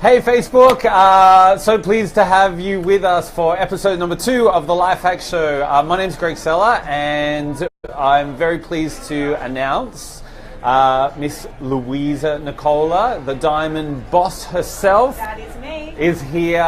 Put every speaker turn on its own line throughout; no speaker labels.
Hey Facebook, so pleased to have you with us for episode number 2 of the LifeHack Show. My name's Greg Sellar and I'm very pleased to announce Miss Louisa Nicola, the diamond boss herself,
that is me,
is here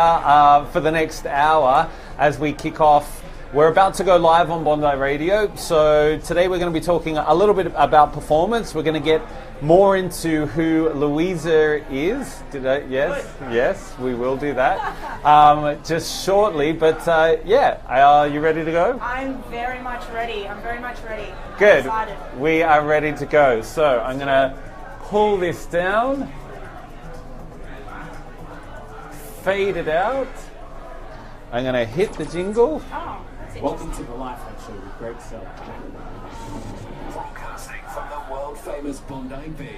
for the next hour as we kick off. We're about to go live on Bondi Radio, so today we're going to be talking a little bit about performance. We're going to get more into who Louisa is. Yes, we will do that just shortly. But are you ready to go?
I'm very much ready.
Good.
I'm excited.
We are ready to go. So I'm going to pull this down, fade it out. I'm going to hit the jingle.
Oh.
Welcome to the LifeHack Show with Greg Sellar. Broadcasting from the world-famous Bondi Beach.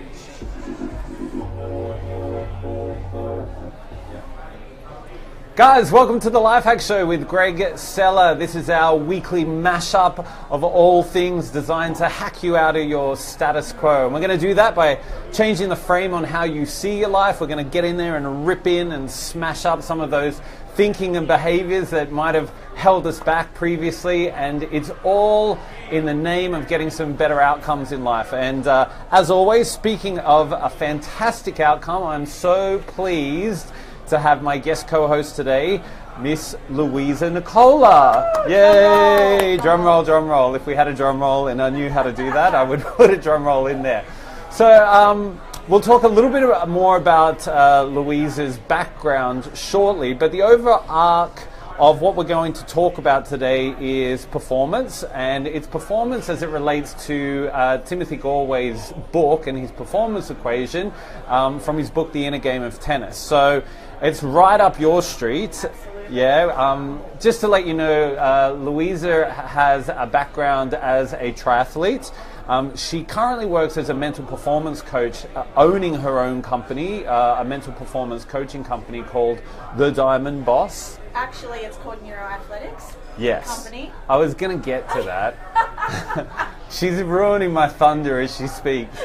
Guys, welcome to the LifeHack Show with Greg Sellar. This is our weekly mashup of all things designed to hack you out of your status quo. And we're going to do that by changing the frame on how you see your life. We're going to get in there and rip in and smash up some of those thinking and behaviors that might have held us back previously, and it's all in the name of getting some better outcomes in life. And as always, speaking of a fantastic outcome, I'm so pleased to have my guest co-host today, Miss Louisa Nicola. Yay! Drum roll. If we had a drum roll and I knew how to do that, I would put a drum roll in there. So we'll talk a little bit more about Louisa's background shortly, but the overall arc of what we're going to talk about today is performance, and it's performance as it relates to Timothy Galway's book and his performance equation from his book, The Inner Game of Tennis. So it's right up your street.
Absolutely.
Yeah. Just to let you know, Louisa has a background as a triathlete. She currently works as a mental performance coach, owning her own company, a mental performance coaching company called The Diamond Boss.
Actually, it's called Neuroathletics.
Yes.
Company.
I was going to get to that. She's ruining my thunder as she speaks.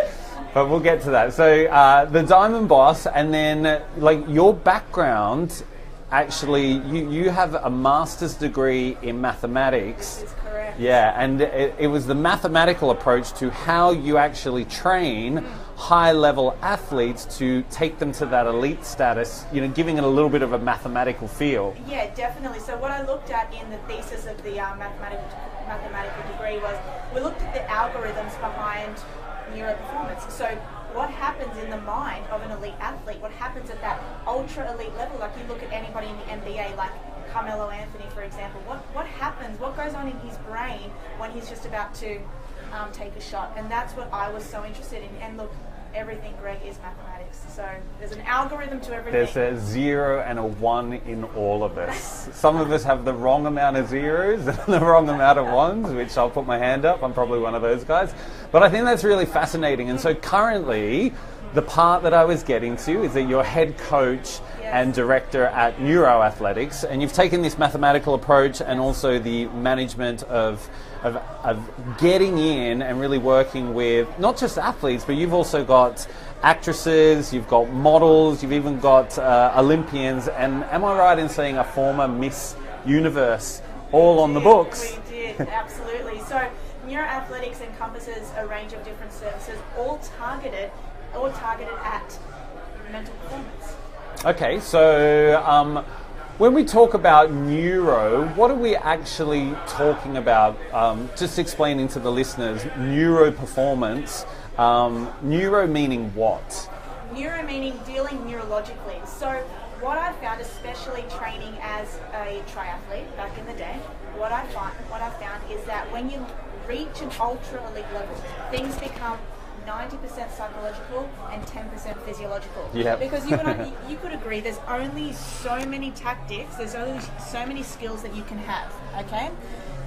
But we'll get to that. So The Diamond Boss, and then your background, actually, you have a master's degree in mathematics.
This is correct.
Yeah, and it was the mathematical approach to how you actually train high-level athletes to take them to that elite status, giving it a little bit of a mathematical feel.
Yeah, definitely. So what I looked at in the thesis of the mathematical degree was we looked at the algorithms behind neuroperformance. So what happens in the mind of an elite athlete? What happens at that ultra elite level? Like you look at anybody in the NBA, like Carmelo Anthony, for example. What happens? What goes on in his brain when he's just about to take a shot? And that's what I was so interested in. And look, everything, Greg, is mathematics. So there's an algorithm to everything.
There's a 0 and a 1 in all of us. Some of us have the wrong amount of zeros and the wrong amount of ones, which I'll put my hand up. I'm probably one of those guys. But I think that's really fascinating. And so currently, the part that I was getting to is that you're head coach and director at Neuroathletics, and you've taken this mathematical approach and also the management of getting in and really working with not just athletes, but you've also got actresses, you've got models, you've even got Olympians, and am I right in saying a former Miss Universe all on the books?
We did, absolutely. So Neuroathletics encompasses a range of different services, all targeted at mental performance.
Okay, so when we talk about neuro, what are we actually talking about? Just explaining to the listeners, neuroperformance. Neuro meaning what?
Neuro meaning dealing neurologically. So what I found, especially training as a triathlete back in the day, what I found is that when you reach an ultra elite level, things become 90% psychological and 10% physiological.
Yep.
Because you could agree there's only so many tactics, there's only so many skills that you can have, okay?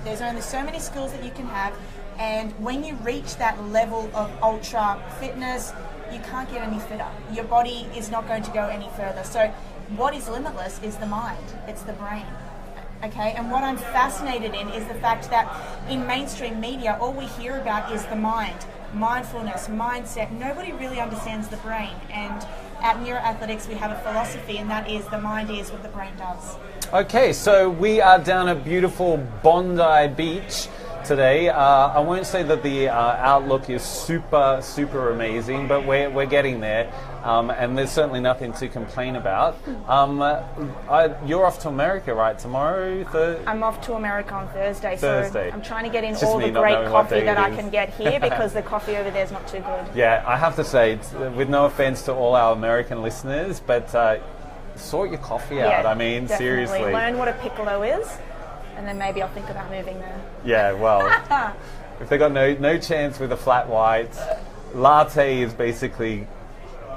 There's only so many skills that you can have, and when you reach that level of ultra fitness, you can't get any fitter. Your body is not going to go any further. So what is limitless is the mind, it's the brain. Okay, and what I'm fascinated in is the fact that in mainstream media, all we hear about is the mind. mindfulness, mindset. Nobody really understands the brain. And at Neuroathletics, we have a philosophy, and that is the mind is what the brain does.
Okay, so we are down at beautiful Bondi Beach today. I won't say that the outlook is super amazing, but we're getting there, and there's certainly nothing to complain about. You're off to America, right? Tomorrow?
I'm off to America on Thursday. So I'm trying to get in
Just
all
me
the
not
great
knowing what
coffee
day
that
it
I
is.
can get here, because the coffee over there is not too good.
Yeah, I have to say, with no offense to all our American listeners, but sort your coffee out.
Yeah,
I mean,
definitely.
seriously.
Learn what a piccolo is, and then maybe I'll think about moving there.
Yeah, well, if they got no chance with a flat white, latte is basically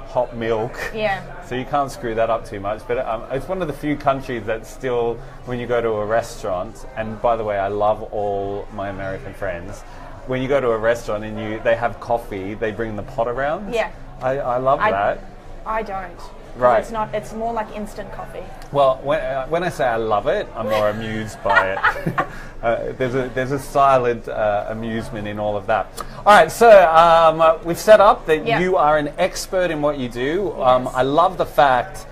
hot milk.
Yeah.
So you can't screw that up too much. But it's one of the few countries that still, when you go to a restaurant, and by the way, I love all my American friends, when you go to a restaurant and they have coffee, they bring the pot around.
Yeah.
I love that.
I don't.
Right.
It's more like instant coffee.
Well, when I say I love it, I'm more amused by it. There's a silent amusement in all of that. All right, so we've set up that you are an expert in what you do.
Yes.
I love the fact,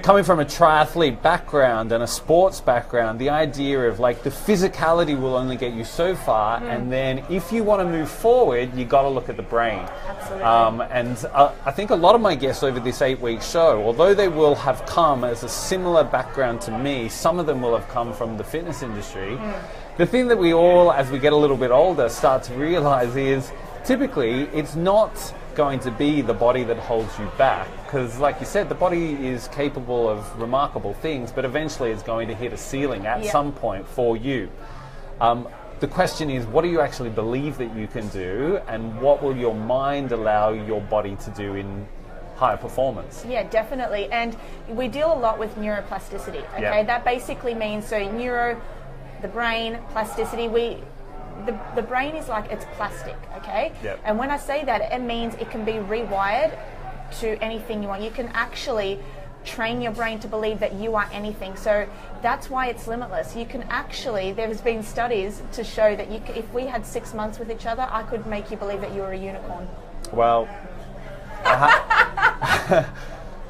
coming from a triathlete background and a sports background, the idea of like the physicality will only get you so far, and then if you want to move forward, you got to look at the brain.
Absolutely.
And I think a lot of my guests over this 8-week show, although they will have come as a similar background to me, some of them will have come from the fitness industry. The thing that we all, as we get a little bit older, start to realize is typically it's not going to be the body that holds you back, because like you said, the body is capable of remarkable things, but eventually it's going to hit a ceiling at some point for you. The question is, what do you actually believe that you can do, and what will your mind allow your body to do in higher performance?
Yeah, definitely. And we deal a lot with neuroplasticity. Okay, that basically means the brain, plasticity. The brain is like, it's plastic, okay?
Yep.
And when I say that, it means it can be rewired to anything you want. You can actually train your brain to believe that you are anything. So that's why it's limitless. You can actually, there's been studies to show that if we had 6 months with each other, I could make you believe that you were a unicorn.
Well,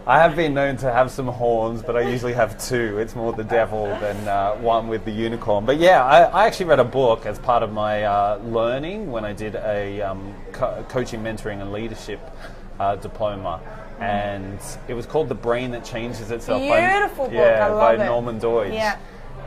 I have been known to have some horns, but I usually have 2. It's more the devil than one with the unicorn. But yeah, I actually read a book as part of my learning when I did a coaching, mentoring and leadership diploma. And it was called The Brain That Changes Itself.
Beautiful book, I love
by
it.
Norman Doidge.
Yeah.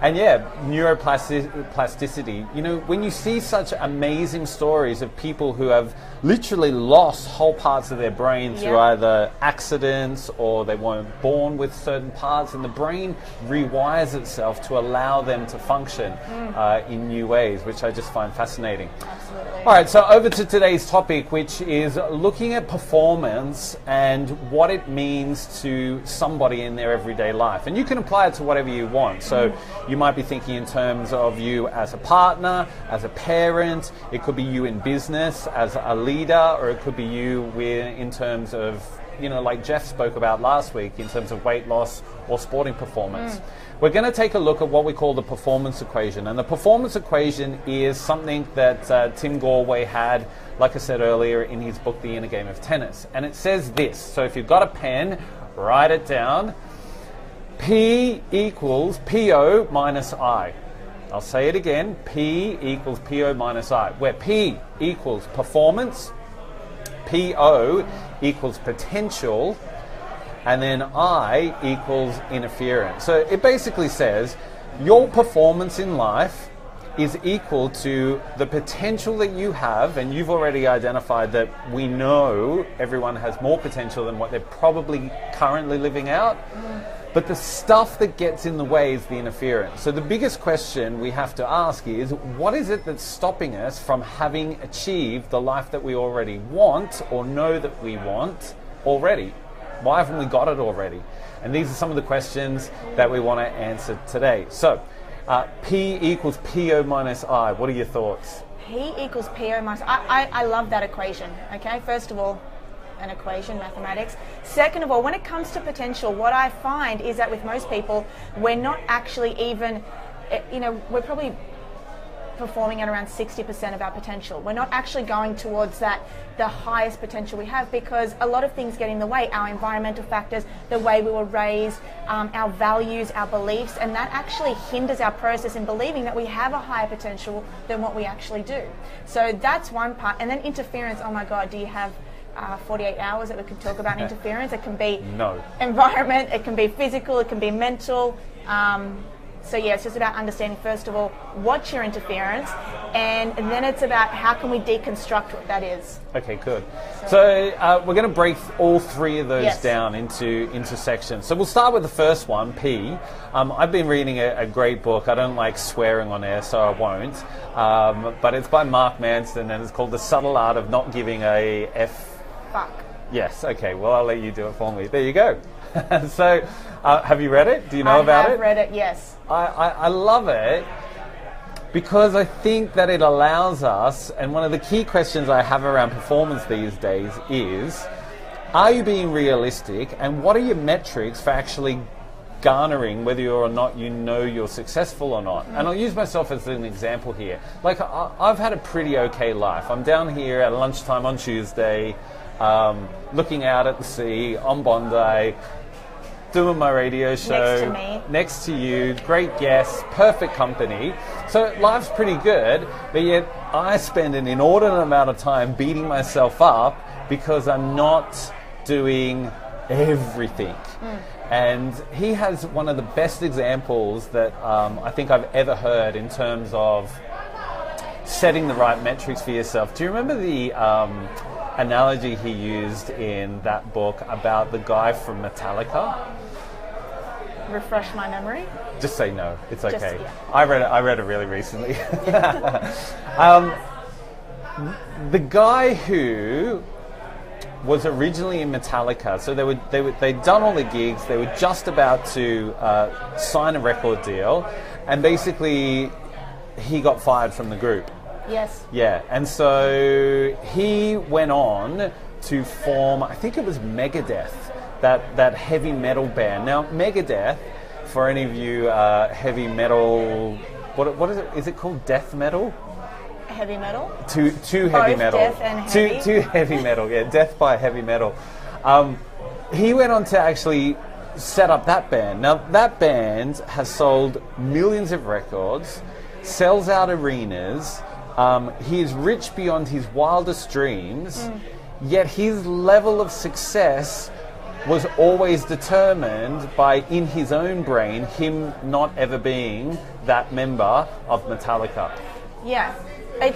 And neuroplasticity, when you see such amazing stories of people who have literally lost whole parts of their brain through either accidents or they weren't born with certain parts, and the brain rewires itself to allow them to function in new ways, which I just find fascinating.
Absolutely.
All right, so over to today's topic, which is looking at performance and what it means to somebody in their everyday life. And you can apply it to whatever you want. So you might be thinking in terms of you as a partner, as a parent. It could be you in business as a leader, or it could be you in terms of, like Jeff spoke about last week, in terms of weight loss or sporting performance. We're going to take a look at what we call the performance equation. And the performance equation is something that Tim Galway had, like I said earlier, in his book, The Inner Game of Tennis. And it says this. So if you've got a pen, write it down. P equals PO minus I. I'll say it again. P equals PO minus I, where P equals performance, PO equals potential, and then I equals interference. So it basically says your performance in life is equal to the potential that you have, and you've already identified that we know everyone has more potential than what they're probably currently living out. But the stuff that gets in the way is the interference. So the biggest question we have to ask is, what is it that's stopping us from having achieved the life that we already want or know that we want already? Why haven't we got it already? And these are some of the questions that we want to answer today. So P equals PO minus I. What are your thoughts?
P equals PO minus I love that equation. Okay, first of all, an equation, mathematics. Second of all, when it comes to potential, what I find is that with most people, we're not actually even, we're probably performing at around 60% of our potential. We're not actually going towards the highest potential we have, because a lot of things get in the way. Our environmental factors, the way we were raised, our values, our beliefs, and that actually hinders our process in believing that we have a higher potential than what we actually do. So that's one part. And then interference, oh my God, do you have 48 hours that we could talk about interference? It can be environment, it can be physical, it can be mental. So yeah, it's just about understanding, first of all, what's your interference, and then it's about how can we deconstruct what that is.
Okay, good. So we're going to break all three of those
Yes.
down into sections. So we'll start with the first one, P. I've been reading a great book. I don't like swearing on air, so I won't. But it's by Mark Manson, and it's called The Subtle Art of Not Giving a F.
Fuck.
Yes, okay, well, I'll let you do it for me. There you go. So, have you read it? Do you know about it?
I've read it, yes.
I love it because I think that it allows us, and one of the key questions I have around performance these days is, are you being realistic, and what are your metrics for actually garnering whether or not you know you're successful or not? And I'll use myself as an example here. Like, I've had a pretty okay life. I'm down here at lunchtime on Tuesday, looking out at the sea on Bondi, doing my radio show
Next to me.
next to you, great guests, perfect company. So life's pretty good, but yet I spend an inordinate amount of time beating myself up because I'm not doing everything. And he has one of the best examples that I think I've ever heard in terms of setting the right metrics for yourself. Do you remember the analogy he used in that book about the guy from Metallica?
Refresh my memory.
Just say no. It's okay.
yeah.
I read it really recently. The guy who was originally in Metallica, so they'd done all the gigs. They were just about to sign a record deal, and basically he got fired from the group.
Yes.
Yeah, and so he went on to form, I think it was Megadeth, that heavy metal band. Now, Megadeth, for any of you heavy metal, what is it? Is it called death metal?
Heavy metal?
Too heavy
Both
metal.
death and heavy?
Too heavy metal, yeah, death by heavy metal. He went on to actually set up that band. Now, that band has sold millions of records, sells out arenas. He is rich beyond his wildest dreams, yet his level of success was always determined by, in his own brain, him not ever being that member of Metallica.
Yeah. It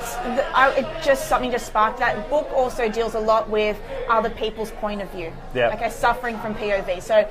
just something just sparked that. Book also deals a lot with other people's point of view.
Yeah.
Okay, suffering from POV. So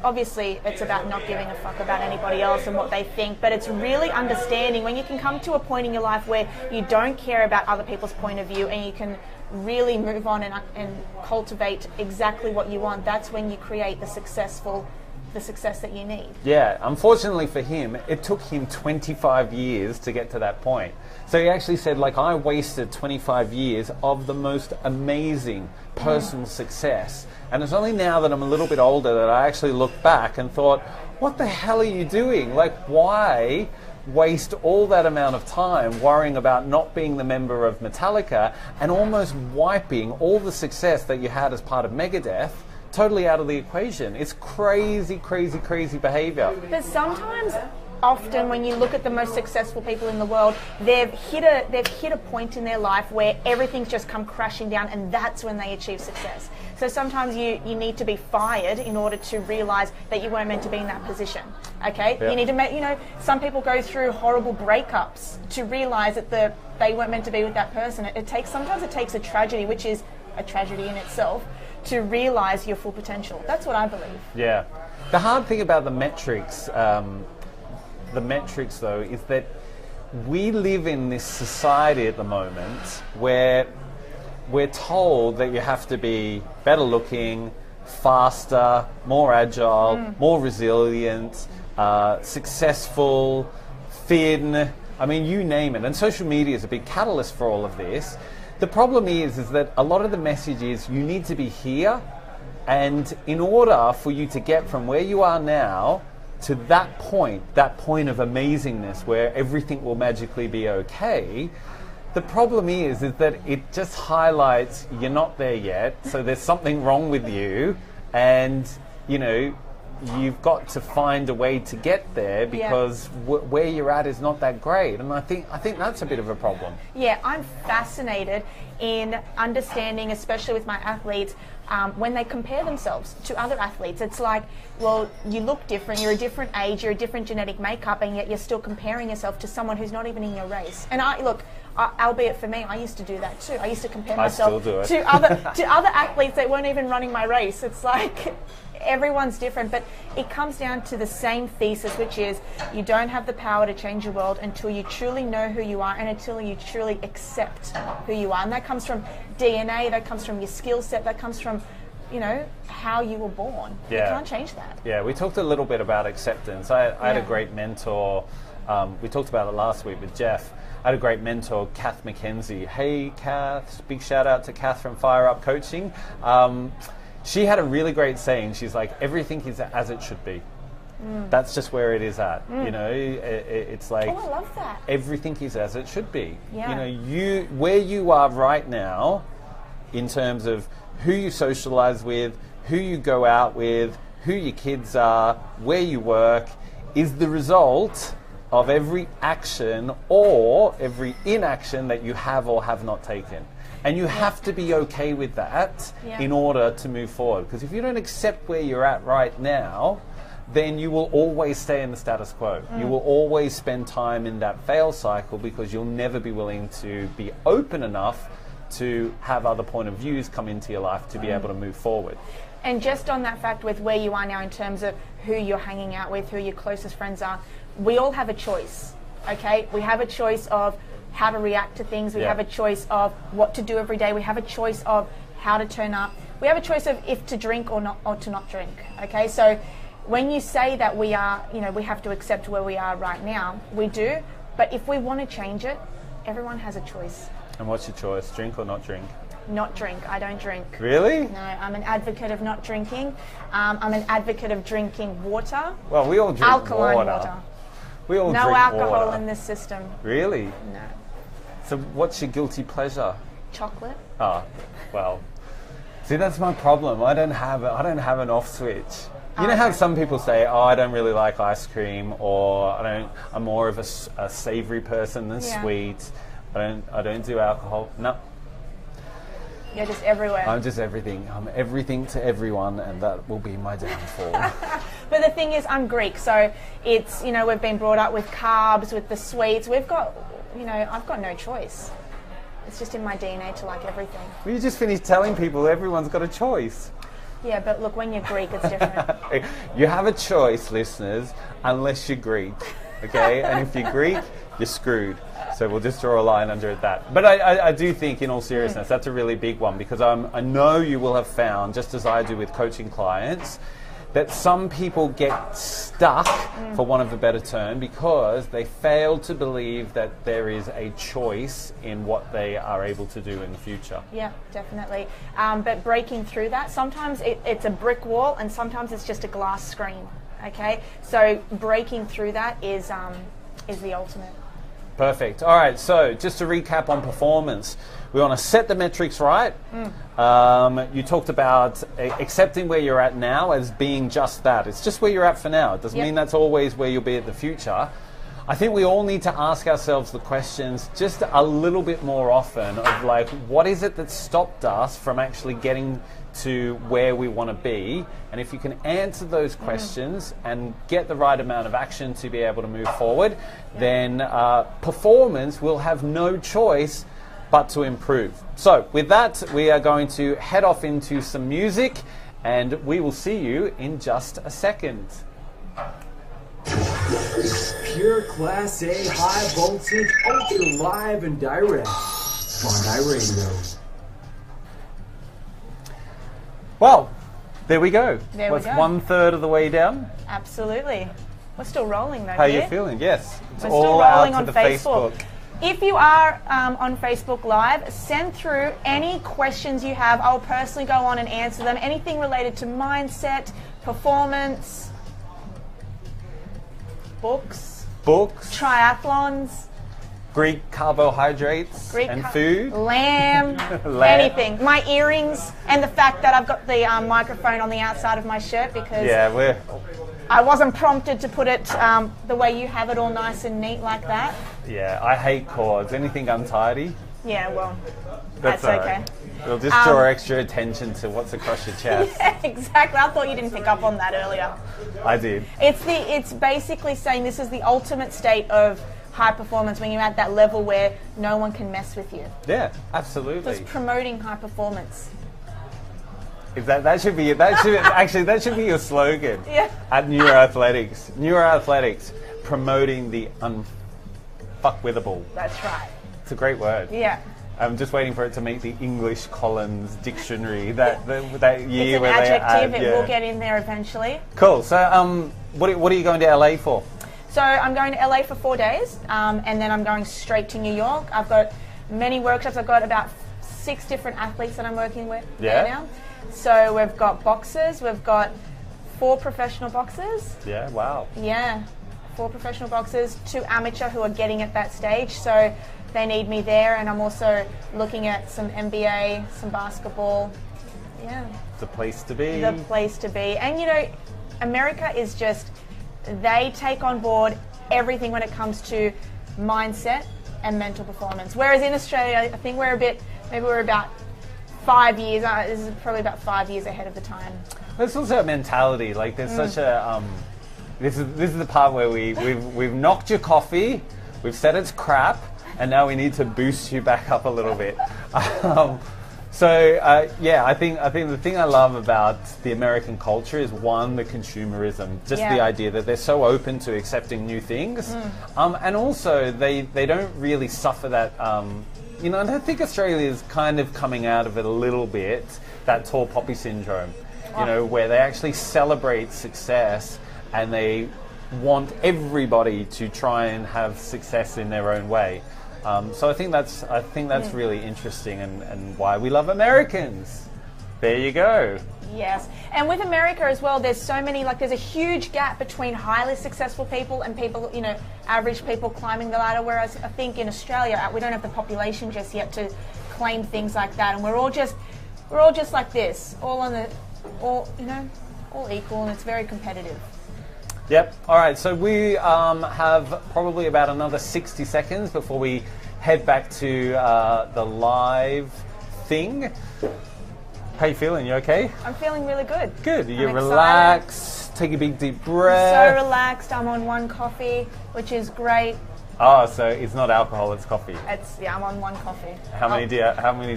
obviously it's about not giving a fuck about anybody else and what they think, but it's really understanding when you can come to a point in your life where you don't care about other people's point of view and you can really move on and cultivate exactly what you want. That's when you create the success that you need.
Yeah, unfortunately for him, it took him 25 years to get to that point. So he actually said, like, I wasted 25 years of the most amazing personal success. And it's only now that I'm a little bit older that I actually look back and thought, what the hell are you doing? Like, why waste all that amount of time worrying about not being the member of Metallica and almost wiping all the success that you had as part of Megadeth totally out of the equation? It's crazy, crazy, crazy behavior.
But often when you look at the most successful people in the world, they've hit a point in their life where everything's just come crashing down, and that's when they achieve success. So sometimes you need to be fired in order to realize that you weren't meant to be in that position. Okay?
Yeah.
You need to some people go through horrible breakups to realize that they weren't meant to be with that person. Sometimes it takes a tragedy, which is a tragedy in itself, to realize your full potential. That's what I believe.
Yeah. The hard thing about the metrics though, is that we live in this society at the moment where we're told that you have to be better looking, faster, more agile, more resilient, successful, thin. I mean, you name it. And social media is a big catalyst for all of this. The problem is that a lot of the message is you need to be here, and in order for you to get from where you are now to that point of amazingness where everything will magically be okay, the problem is that it just highlights you're not there yet, so there's something wrong with you, and you know, you've got to find a way to get there because where you're at is not that great. And I think that's a bit of a problem.
Yeah, I'm fascinated in understanding, especially with my athletes, when they compare themselves to other athletes. It's like, well, you look different, you're a different age, you're a different genetic makeup, and yet you're still comparing yourself to someone who's not even in your race. And albeit for me, I used to do that too. I used to compare myself to other athletes that weren't even running my race. It's like everyone's different, but it comes down to the same thesis, which is you don't have the power to change your world until you truly know who you are and until you truly accept who you are. And that comes from DNA, that comes from your skill set, that comes from, you know, how you were born. You can't change that.
Yeah, we talked a little bit about acceptance. I had a great mentor. We talked about it last week with Jeff. I had a great mentor, Kath McKenzie. Hey, Kath. Big shout out to Kath from Fire Up Coaching. She had a really great saying. She's like, everything is as it should be. That's just where it is at. You know, it's like,
oh, I love that.
Everything is as it should be.
Yeah.
You know, where you are right now, in terms of who you socialize with, who you go out with, who your kids are, where you work, is the result of every action or every inaction that you have or have not taken. And you have to be okay with that in order to move forward. Because if you don't accept where you're at right now, then you will always stay in the status quo. You will always spend time in that fail cycle because you'll never be willing to be open enough to have other point of views come into your life to be able to move forward.
And just on that fact with where you are now in terms of who you're hanging out with, who your closest friends are, we all have a choice, okay? We have a choice of how to react to things. We have a choice of what to do every day. We have a choice of how to turn up. We have a choice of if to drink or not, or to not drink, okay? So when you say that we are, you know, we have to accept where we are right now, we do. But if we want to change it, everyone has a choice.
And what's your choice, drink or not drink?
Not drink. I don't drink.
Really?
No, I'm an advocate of not drinking. I'm an advocate of drinking water.
Well, we all drink
alkaline water.
We all
no
drink
alcohol
water.
in this system.
Really?
No.
So what's your guilty pleasure?
Chocolate.
Oh, well. See, that's my problem. I don't have an off switch. You know how some people say, "Oh, I don't really like ice cream," or I'm more of a savory person than sweet. I don't do alcohol. No.
You're just everywhere.
I'm just everything. I'm everything to everyone, and that will be my downfall.
But the thing is, I'm Greek, so it's, you know, we've been brought up with carbs, with the sweets. We've got, you know, I've got no choice. It's just in my DNA to like everything.
Well, you just finished telling people everyone's got a choice.
Yeah, but look, when you're Greek, it's different.
You have a choice, listeners, unless you're Greek, okay? And if you're Greek, you're screwed. So we'll just draw a line under that. But I do think, in all seriousness, that's a really big one, because I know you will have found, just as I do with coaching clients, that some people get stuck, for want of a better term, because they fail to believe that there is a choice in what they are able to do in the future.
Yeah, definitely. But breaking through that, sometimes it's a brick wall and sometimes it's just a glass screen, okay? So breaking through that is the ultimate.
Perfect. All right, so just to recap on performance, we want to set the metrics right. You talked about accepting where you're at now as being just that. It's just where you're at for now. It doesn't mean that's always where you'll be in the future. I think we all need to ask ourselves the questions just a little bit more often of like, what is it that stopped us from actually getting to where we want to be? And if you can answer those questions and get the right amount of action to be able to move forward, then performance will have no choice but to improve. So with that, we are going to head off into some music, and we will see you in just a second.
Pure Class A, high voltage, ultra live and direct. Bondi Radio.
Well, there we go.
There we
That's
go.
1/3 of the way down.
Absolutely. We're still rolling though.
How are you
here.
feeling? Yes. It's
We're
all
still
out
rolling
to
on
the
Facebook.
Facebook.
If you are on Facebook Live, send through any questions you have. I'll personally go on and answer them. Anything related to mindset, performance, books,
triathlons, Greek carbohydrates, food,
lamb, anything. My earrings, and the fact that I've got the microphone on the outside of my shirt because I wasn't prompted to put it the way you have it, all nice and neat like that.
Yeah, I hate cords. Anything untidy.
Yeah, well, that's okay.
Right. It'll just draw extra attention to what's across your chest.
Yeah, exactly. I thought you didn't pick up on that earlier.
I did.
It's basically saying this is the ultimate state of high performance when you're at that level where no one can mess with you.
Yeah, absolutely.
Just promoting high performance.
That should be your slogan.
Yeah.
At Neuroathletics, promoting the unfuckwithable.
That's right.
It's a great word.
Yeah.
I'm just waiting for it to meet the English Collins dictionary that year
it's an
where
adjective.
they add,
It will get in there eventually.
Cool. So, what are you going to LA for?
So I'm going to LA for 4 days, and then I'm going straight to New York. I've got many workshops. I've got about 6 different athletes that I'm working with there now. So we've got boxers. We've got 4 professional boxers.
Yeah. Wow.
Yeah. 4 professional boxers, 2 amateur who are getting at that stage. So they need me there, and I'm also looking at some NBA, some basketball. Yeah.
The place to be.
The place to be. And you know, America is just, they take on board everything when it comes to mindset and mental performance. Whereas in Australia, I think maybe we're about 5 years, this is probably about 5 years ahead of the time.
There's also a mentality, like there's such a, this is the part where we've knocked your coffee, we've said it's crap, and now we need to boost you back up a little bit. I think the thing I love about the American culture is, one, the consumerism, just the idea that they're so open to accepting new things, and also they don't really suffer that. And I think Australia is kind of coming out of it a little bit, that tall poppy syndrome, where they actually celebrate success and they want everybody to try and have success in their own way. So I think that's really interesting and why we love Americans. There you go.
Yes, and with America as well, there's so many, there's a huge gap between highly successful people and people, average people climbing the ladder, whereas I think in Australia, we don't have the population just yet to claim things like that, and we're all just like this, all equal, and it's very competitive.
Yep. All right. So we have probably about another 60 seconds before we head back to the live thing. How you feeling? You okay?
I'm feeling really good.
Good. You relax. Take a big deep breath.
So relaxed. I'm on 1 coffee, which is great.
Oh, so it's not alcohol, it's coffee.
I'm on 1 coffee.
How many do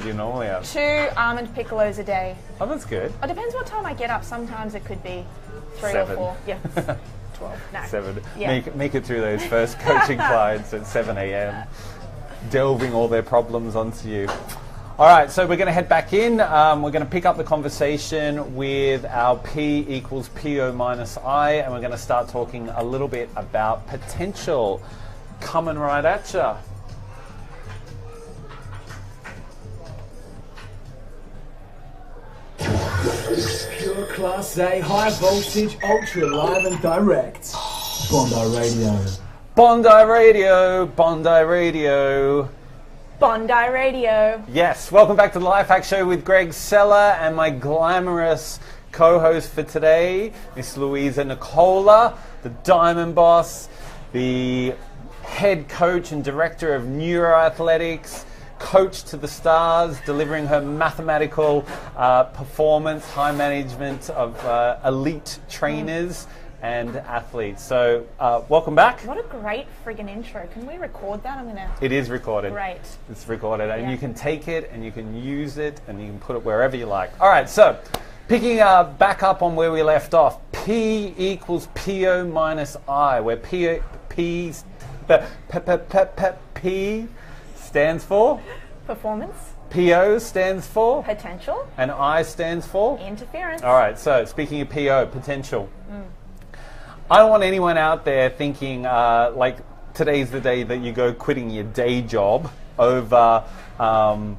you normally have?
2 almond piccolos a day.
Oh, that's good.
It depends what time I get up. Sometimes it could be 3
7.
or 4. Yeah. 12. No.
7.
Yeah.
Make it through those first coaching clients at 7 a.m. delving all their problems onto you. All right, so we're going to head back in. We're going to pick up the conversation with our P equals PO minus I, and we're going to start talking a little bit about potential. Coming right at ya.
Pure Class A, high voltage, ultra live and direct. Bondi Radio.
Bondi Radio, Bondi Radio.
Bondi Radio.
Yes, welcome back to the LifeHack Show with Greg Sellar and my glamorous co-host for today, Miss Louisa Nicola, the Diamond Boss, the head coach and director of Neuroathletics, coach to the stars, delivering her mathematical performance, high management of elite trainers and athletes. So welcome back.
What a great friggin' intro. Can we record that?
It is recorded.
Great.
It's recorded, and you can take it and you can use it and you can put it wherever you like. All right, so picking back up on where we left off, P equals PO minus I, where P stands for
performance.
PO stands for
potential.
And I stands for
interference.
All right, so speaking of PO, potential. I don't want anyone out there thinking like today's the day that you go quitting your day job over, oh,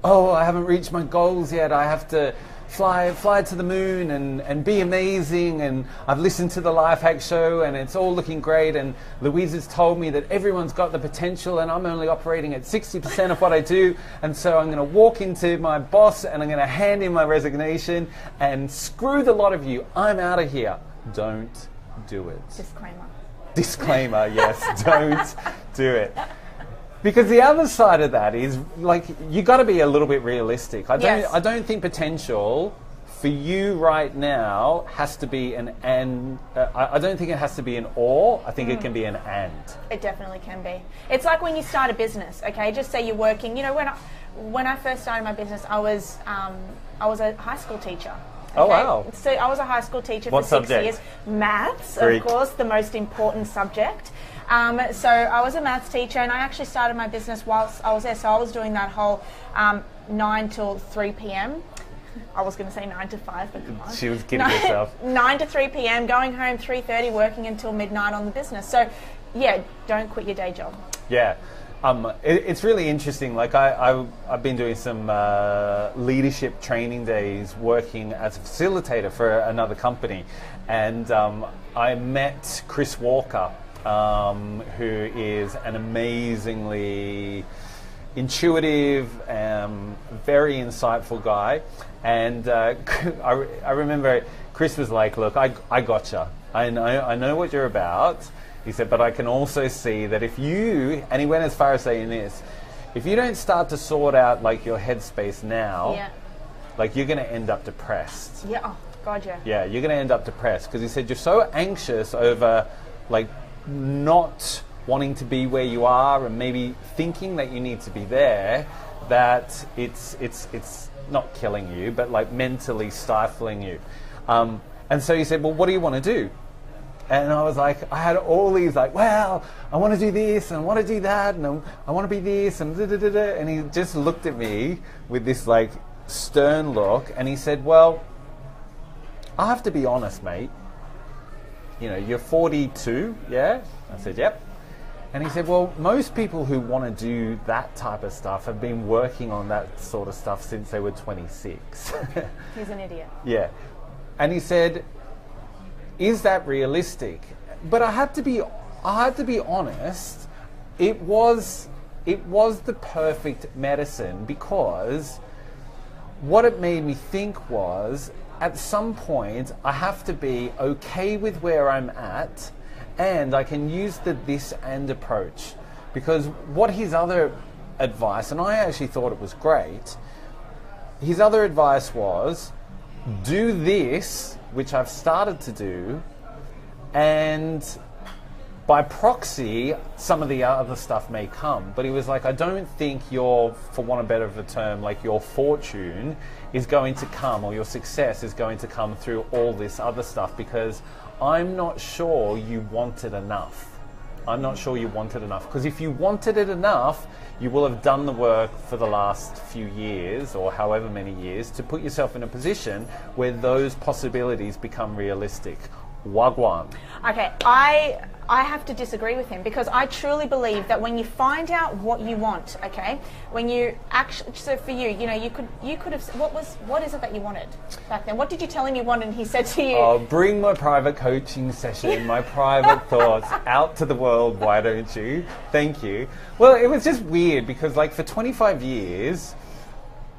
I haven't reached my goals yet. I have to fly to the moon and be amazing, and I've listened to the Life Hack show and it's all looking great, and Louisa's told me that everyone's got the potential and I'm only operating at 60% of what I do, and so I'm going to walk into my boss and I'm going to hand in my resignation and screw the lot of you. I'm out of here. Don't do it. Disclaimer, yes, don't do it. Because the other side of that is, like, you got to be a little bit realistic. I don't think potential for you right now has to be I don't think it has to be an or. I think it can be an and.
It definitely can be. It's like when you start a business. Okay, just say you're working. You know, when I first started my business, I was a high school teacher. Okay?
Oh wow!
So I was a high school teacher
for
6 years. Maths, Greek. Of course, the most important subject. So I was a maths teacher, and I actually started my business whilst I was there. So I was doing that whole 9 till 3 p.m. I was going to say 9 to 5, but come on.
She was kidding herself. 9
to 3 p.m., going home 3:30, working until midnight on the business. So, yeah, don't quit your day job.
Yeah. It's really interesting. Like I've been doing some leadership training days working as a facilitator for another company, and I met Chris Walker, who is an amazingly intuitive, very insightful guy. And I remember Chris was like, "Look, I gotcha. I know what you're about." He said, "But I can also see that if you," and he went as far as saying this, "if you don't start to sort out like your headspace now, like you're going to end up depressed."
Yeah. Oh, God, yeah.
Yeah, you're going to end up depressed, because he said you're so anxious over like not wanting to be where you are and maybe thinking that you need to be there, that it's not killing you, but like mentally stifling you. And so he said, "Well, what do you want to do?" And I was like, I had all these like, well, I want to do this and I want to do that and I want to be this and da-da-da-da. And he just looked at me with this like stern look, and he said, "Well, I have to be honest, mate. You know, you're 42, yeah?" I said, "Yep." And he said, "Well, most people who want to do that type of stuff have been working on that sort of stuff since they were 26.
He's an idiot.
Yeah. And he said, "Is that realistic?" But I had to be honest. It was the perfect medicine, because what it made me think was, at some point I have to be okay with where I'm at, and I can use the this and approach. Because what his other advice, and I actually thought it was great, his other advice was, do this, which I've started to do, and by proxy, some of the other stuff may come. But he was like, I don't think your, for want of a better of a term, like your fortune is going to come, or your success is going to come through all this other stuff, because I'm not sure you want it enough. I'm not sure you want it enough. Because if you wanted it enough, you will have done the work for the last few years, or however many years, to put yourself in a position where those possibilities become realistic. Wagwan.
Okay, I have to disagree with him, because I truly believe that when you find out what you want, okay, when you actually, so for you, you know, you could have, what is it that you wanted back then? What did you tell him you wanted, and he said to you?
Oh, bring my private coaching session, my private thoughts out to the world, why don't you? Thank you. Well, it was just weird, because like for 25 years,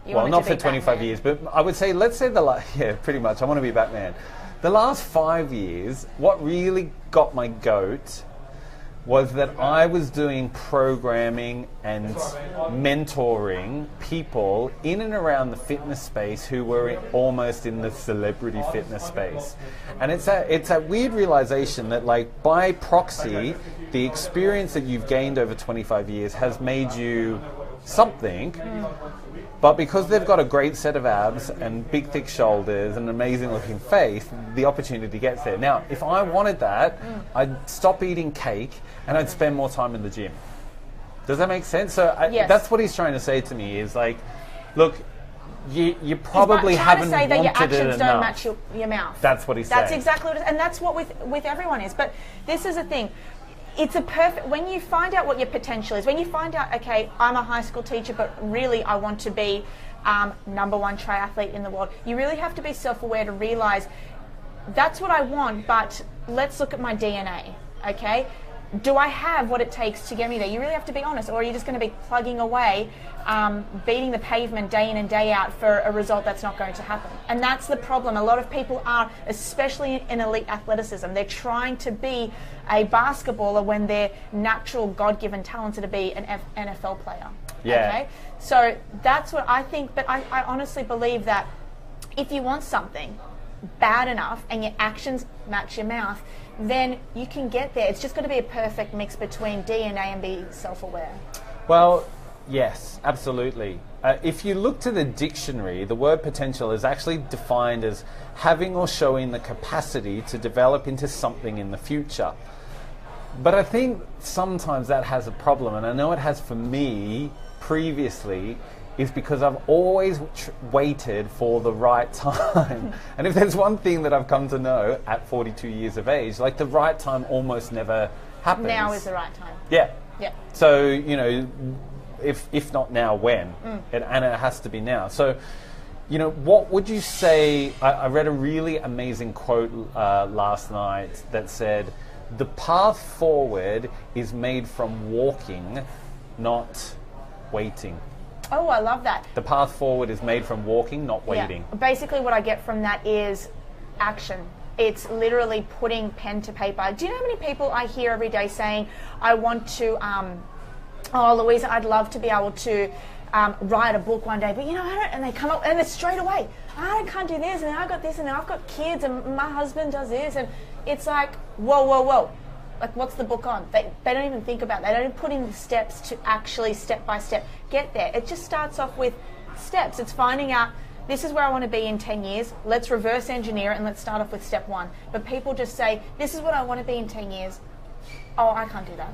well, not for 25
Batman.
years, but I would say, let's say yeah, pretty much, I want to be Batman. The last 5 years, what really got my goat was that I was doing programming and mentoring people in and around the fitness space who were almost in the celebrity fitness space. And it's a weird realization that, like, by proxy, the experience that you've gained over 25 years has made you something, but because they've got a great set of abs and big thick shoulders and an amazing looking face, the opportunity gets there. Now, if I wanted that, I'd stop eating cake and I'd spend more time in the gym. Does that make sense? So
yes.
That's what he's trying to say to me, is like, look, you probably haven't wanted it enough.
Trying to say that your actions don't match your mouth.
That's what he's saying.
That's exactly what it is, and that's what with everyone is. But this is the thing. It's a perfect, when you find out what your potential is, when you find out, okay, I'm a high school teacher, but really I want to be #1 triathlete in the world. You really have to be self-aware to realize that's what I want, but let's look at my DNA, okay? Do I have what it takes to get me there? You really have to be honest, or are you just going to be plugging away, beating the pavement day in and day out for a result that's not going to happen? And that's the problem. A lot of people are, especially in elite athleticism, they're trying to be a basketballer when their natural God-given talents are to be an NFL player.
Yeah.
Okay? So that's what I think, but I honestly believe that if you want something bad enough and your actions match your mouth, then you can get there. It's just got to be a perfect mix between DNA and being self-aware.
Well, yes, absolutely. If you look to the dictionary, the word potential is actually defined as having or showing the capacity to develop into something in the future. But I think sometimes that has a problem, and I know it has for me previously, is because I've always waited for the right time. And if there's one thing that I've come to know at 42 years of age, like the right time almost never happens.
Now is the right time.
Yeah.
Yeah.
So, you know, if not now, when? And it has to be now. So, you know, what would you say? I read a really amazing quote last night that said, "The path forward is made from walking, not waiting."
Oh, I love that.
The path forward is made from walking, not waiting.
Yeah. Basically what I get from that is action. It's literally putting pen to paper. Do you know how many people I hear every day saying, I want to, oh, Louisa, I'd love to be able to write a book one day, but you know, I don't, and they come up and it's straight away, I can't do this, and I got this, and I've got kids, and my husband does this, and it's like, whoa, whoa, whoa. Like, what's the book on? They don't even think about it. They don't even put in the steps to actually step by step get there. It just starts off with steps. It's finding out, this is where I want to be in 10 years. Let's reverse engineer it and let's start off with step 1. But people just say, this is what I want to be in 10 years. Oh, I can't do that.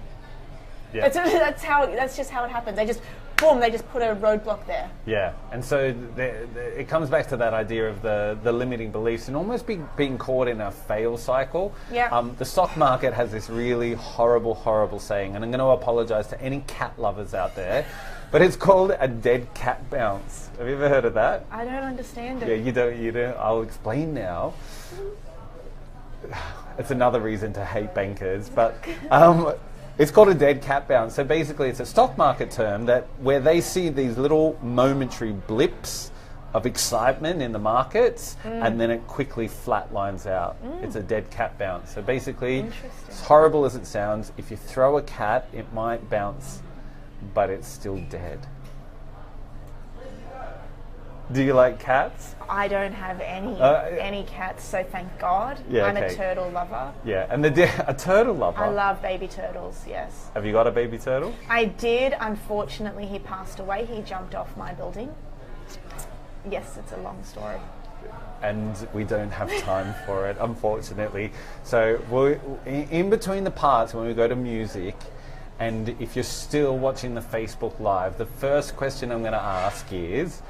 Yeah. That's just how it happens. They just, boom, they just put a roadblock there.
Yeah, and so it comes back to that idea of the limiting beliefs and almost being caught in a fail cycle.
Yeah.
The stock market has this really horrible, horrible saying, and I'm going to apologize to any cat lovers out there, but it's called a dead cat bounce. Have you ever heard of that?
I don't understand it.
Yeah, you don't. I'll explain now. It's another reason to hate bankers, but it's called a dead cat bounce. So basically it's a stock market term where they see these little momentary blips of excitement in the markets and then it quickly flatlines out. It's a dead cat bounce. So basically, as horrible as it sounds, if you throw a cat, it might bounce, but it's still dead. Do you like cats?
I don't have any cats, so thank God.
Yeah,
I'm a turtle lover.
Yeah, and a turtle lover?
I love baby turtles, yes.
Have you got a baby turtle?
I did. Unfortunately, he passed away. He jumped off my building. Yes, it's a long story.
And we don't have time for it, unfortunately. So in between the parts, when we go to music, and if you're still watching the Facebook Live, the first question I'm going to ask is,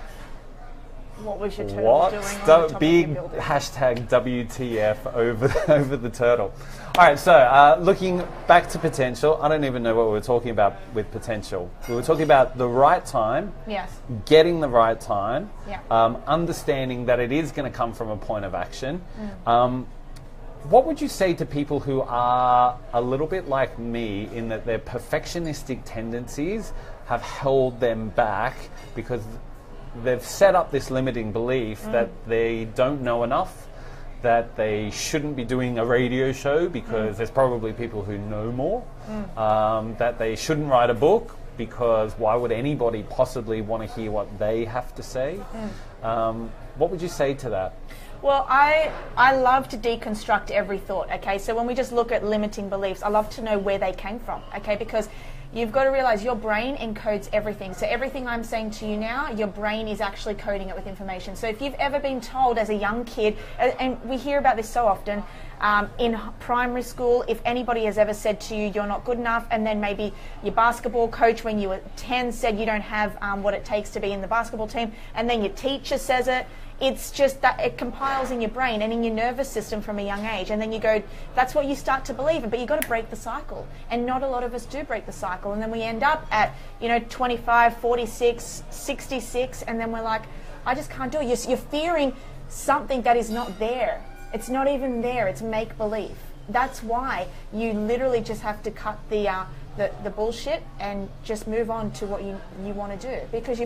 what was your turtle doing on the top
big
of your building?
hashtag WTF over the turtle. All right, so looking back to potential, I don't even know what we were talking about with potential. We were talking about the right time,
yes,
getting the right time,
yeah.
Understanding that it is going to come from a point of action. What would you say to people who are a little bit like me in that their perfectionistic tendencies have held them back because they've set up this limiting belief that they don't know enough, that they shouldn't be doing a radio show because there's probably people who know more, that they shouldn't write a book because why would anybody possibly want to hear what they have to say? What would you say to that?
Well, I love to deconstruct every thought, okay? So when we just look at limiting beliefs, I love to know where they came from, okay? Because you've got to realize your brain encodes everything. So everything I'm saying to you now, your brain is actually coding it with information. So if you've ever been told as a young kid, and we hear about this so often, in primary school, if anybody has ever said to you, you're not good enough, and then maybe your basketball coach when you were 10 said you don't have what it takes to be in the basketball team, and then your teacher says it, It's just that it compiles in your brain and in your nervous system from a young age, and then you go, that's what you start to believe in, but you've got to break the cycle, and not a lot of us do break the cycle, and then we end up at 25, 46, 66, and then we're like, I just can't do it. You're fearing something that is not there. It's not even there. It's make-believe. That's why you literally just have to cut the bullshit and just move on to what you want to do, because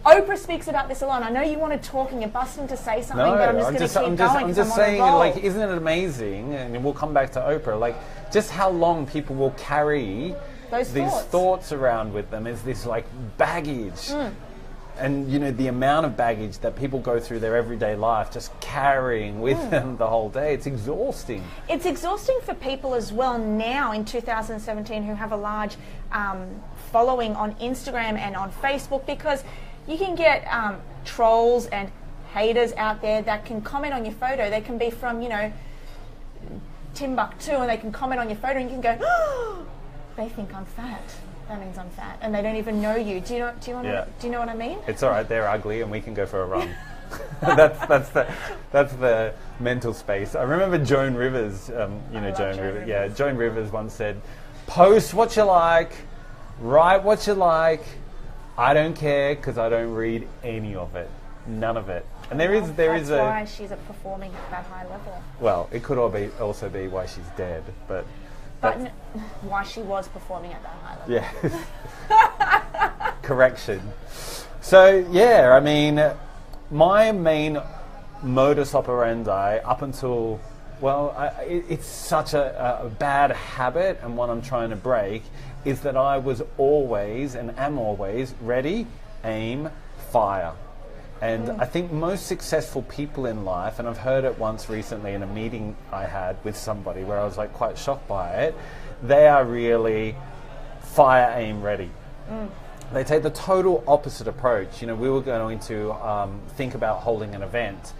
Oprah speaks about this a lot. I know you want to talk and you're busting to say something, but I'm just going to keep going.
I'm just saying, like, isn't it amazing? And we'll come back to Oprah. Like, just how long people will carry these thoughts around with them is this like baggage. And the amount of baggage that people go through their everyday life, just carrying with them the whole day, it's exhausting. It's exhausting
for people as well now in 2017 who have a large following on Instagram and on Facebook, because you can get trolls and haters out there that can comment on your photo. They can be from, Timbuktu, and they can comment on your photo, and you can go, oh, they think I'm fat. That means I'm fat, and they don't even know you. Do you know what I mean?
It's all right. They're ugly, and we can go for a run. that's the mental space. I remember Joan Rivers. Joan Rivers. Yeah, Joan Rivers once said, "Post what you like, write what you like. I don't care because I don't read any of it, none of it." And that's
why she's performing at that high level.
Well, it could also be why she's dead, but
why she was performing at that high level.
Yeah. Correction. So, yeah, I mean, my main modus operandi up until, it's such a bad habit, and one I'm trying to break, is that I was always and am always ready, aim, fire. And I think most successful people in life, and I've heard it once recently in a meeting I had with somebody where I was like quite shocked by it, they are really fire, aim, ready. They take the total opposite approach. We were going to think about holding an event,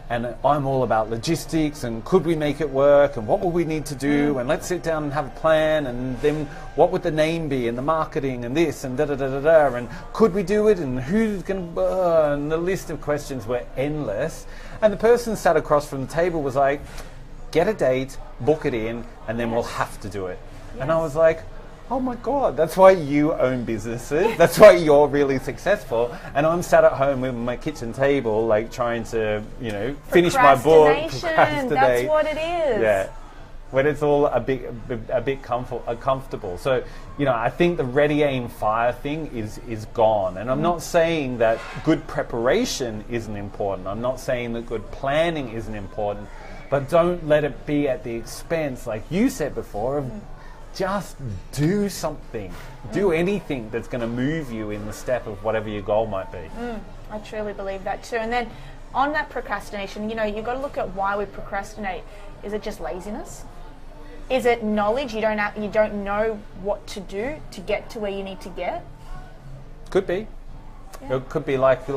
and I'm all about logistics and could we make it work and what will we need to do and let's sit down and have a plan, and then what would the name be and the marketing and this and da-da-da-da-da, and could we do it and who's going to, and the list of questions were endless. And the person sat across from the table was like, get a date, book it in, and then we'll have to do it. Yes. And I was like, oh my God, that's why you own businesses. That's why you're really successful. And I'm sat at home with my kitchen table, like trying to, finish my book. Procrastinate.
That's what it is.
Yeah. When it's all a bit comfortable. So, I think the ready, aim, fire thing is gone. And I'm not saying that good preparation isn't important. I'm not saying that good planning isn't important. But don't let it be at the expense, like you said before, of just do something. Do anything that's going to move you in the step of whatever your goal might be.
I truly believe that too. And then on that procrastination, you've got to look at why we procrastinate. Is it just laziness? Is it knowledge? You don't know what to do to get to where you need to get?
Could be. Yeah. It could be like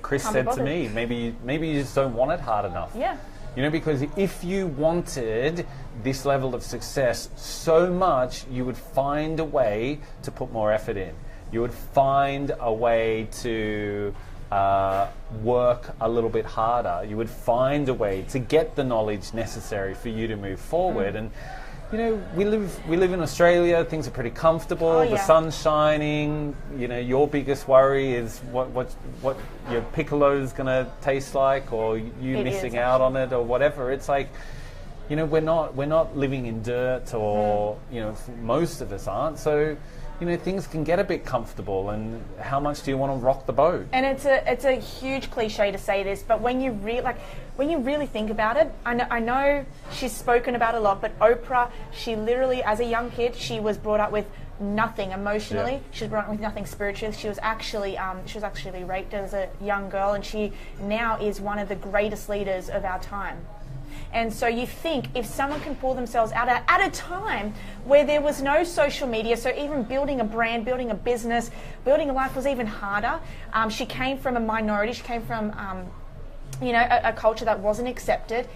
Chris said to me. Maybe you just don't want it hard enough.
Yeah.
Because if you wanted this level of success so much, you would find a way to put more effort in. You would find a way to work a little bit harder. You would find a way to get the knowledge necessary for you to move forward. And we live in Australia. Things are pretty comfortable. The sun's shining. Your biggest worry is what your piccolo's going to taste like, or you missing out on it, or whatever. It's like, we're not living in dirt, or most of us aren't. So, things can get a bit comfortable. And how much do you want to rock the boat?
And it's a huge cliche to say this, but when you really think about it, I know she's spoken about a lot, but Oprah, she literally, as a young kid, she was brought up with nothing emotionally. Yeah. She was brought up with nothing spiritually. She was actually raped as a young girl, and she now is one of the greatest leaders of our time. And so you think if someone can pull themselves out at a time where there was no social media, so even building a brand, building a business, building a life was even harder. She came from a minority. She came from, a culture that wasn't accepted.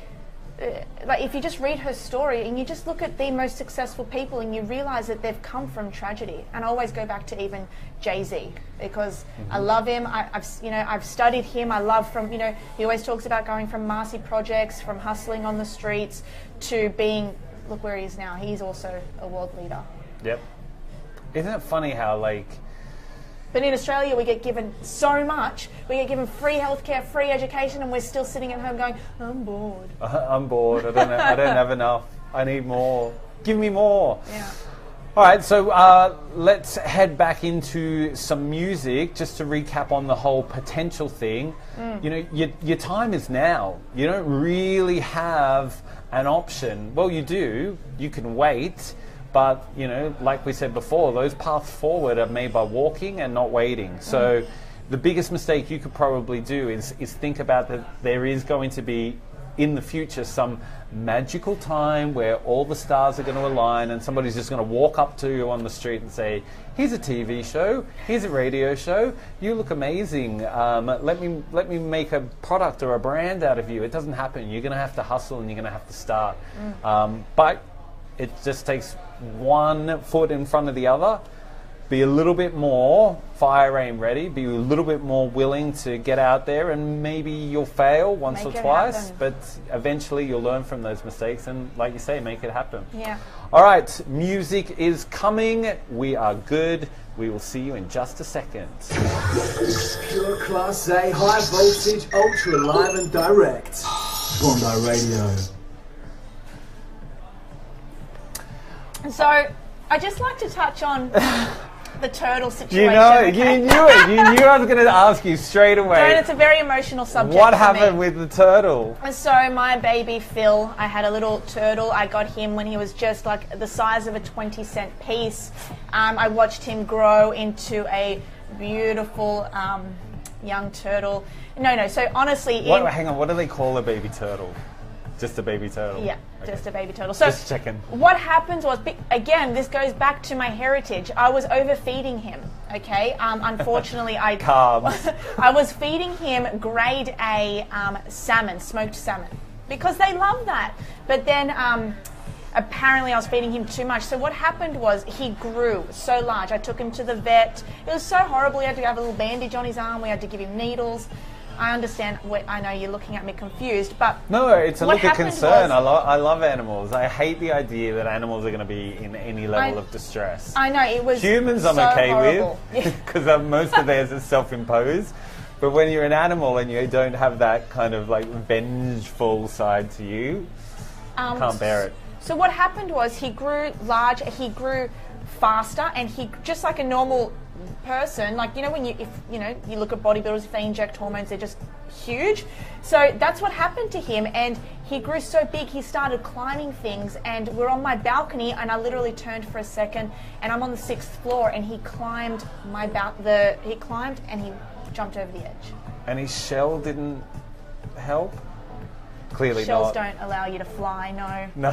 like if you just read her story and you just look at the most successful people and you realize that they've come from tragedy. And I always go back to even Jay-Z because I love him. I've studied him. I love he always talks about going from Marcy Projects, from hustling on the streets to being, look where he is now. He's also a world leader.
Yep. Isn't it funny how
But in Australia, we get given so much. We get given free healthcare, free education, and we're still sitting at home going, I'm bored.
I'm bored. I don't have enough. I need more. Give me more.
Yeah.
All right, so let's head back into some music just to recap on the whole potential thing. You know, your time is now. You don't really have an option. Well, you do. You can wait. But, you know, like we said before, those paths forward are made by walking and not waiting. So the biggest mistake you could probably do is think about that there is going to be, in the future, some magical time where all the stars are going to align and somebody's just going to walk up to you on the street and say, here's a TV show, here's a radio show, you look amazing, let me make a product or a brand out of you. It doesn't happen. You're going to have to hustle and you're going to have to start. But it just takes one foot in front of the other. Be a little bit more fire aim ready. Be a little bit more willing to get out there, and maybe you'll fail once or twice,
happen.
but eventually you'll learn from those mistakes and, like you say, make it happen.
Yeah.
All right, music is coming. We are good. We will see you in just a second.
Pure Class A, high voltage, ultra live and direct. Bondi Radio.
So I just like to touch on the turtle situation.
You know,
okay?
you knew it. You knew I was going to ask you straight away.
And it's a very emotional subject.
What
for
happened
me.
with the turtle?
So my baby Phil, I had a little turtle. I got him when he was just like the size of a 20-cent piece. I watched him grow into a beautiful young turtle. No. So honestly,
Hang on. What do they call a baby turtle? Just a baby turtle?
Yeah,
Okay.
just a baby turtle. So
Just checking.
What happened was, again, this goes back to my heritage. I was overfeeding him, okay? Unfortunately,
Carbs.
I was feeding him grade A salmon, smoked salmon, because they love that. But then apparently I was feeding him too much. So what happened was he grew so large. I took him to the vet. It was so horrible. He had to have a little bandage on his arm. We had to give him needles. I understand. I know you're looking at me confused, but
No, it's a look of concern.
Was,
I love animals. I hate the idea that animals are going to be in any level of distress.
I know, it was
Humans I'm
so
okay
horrible.
with, because most of theirs is self-imposed. But when you're an animal and you don't have that kind of like vengeful side to you, can't bear it.
So what happened was he grew large, he grew faster, and he, just like a normal person, like, you know, when you look at bodybuilders, if they inject hormones, they're just huge. So that's what happened to him, and he grew so big he started climbing things, and we're on my balcony, and I literally turned for a second, and I'm on the 6th floor, and he climbed he climbed and he jumped over the edge.
And his shell didn't help? Clearly
Shells
not.
don't allow you to fly, no.
No.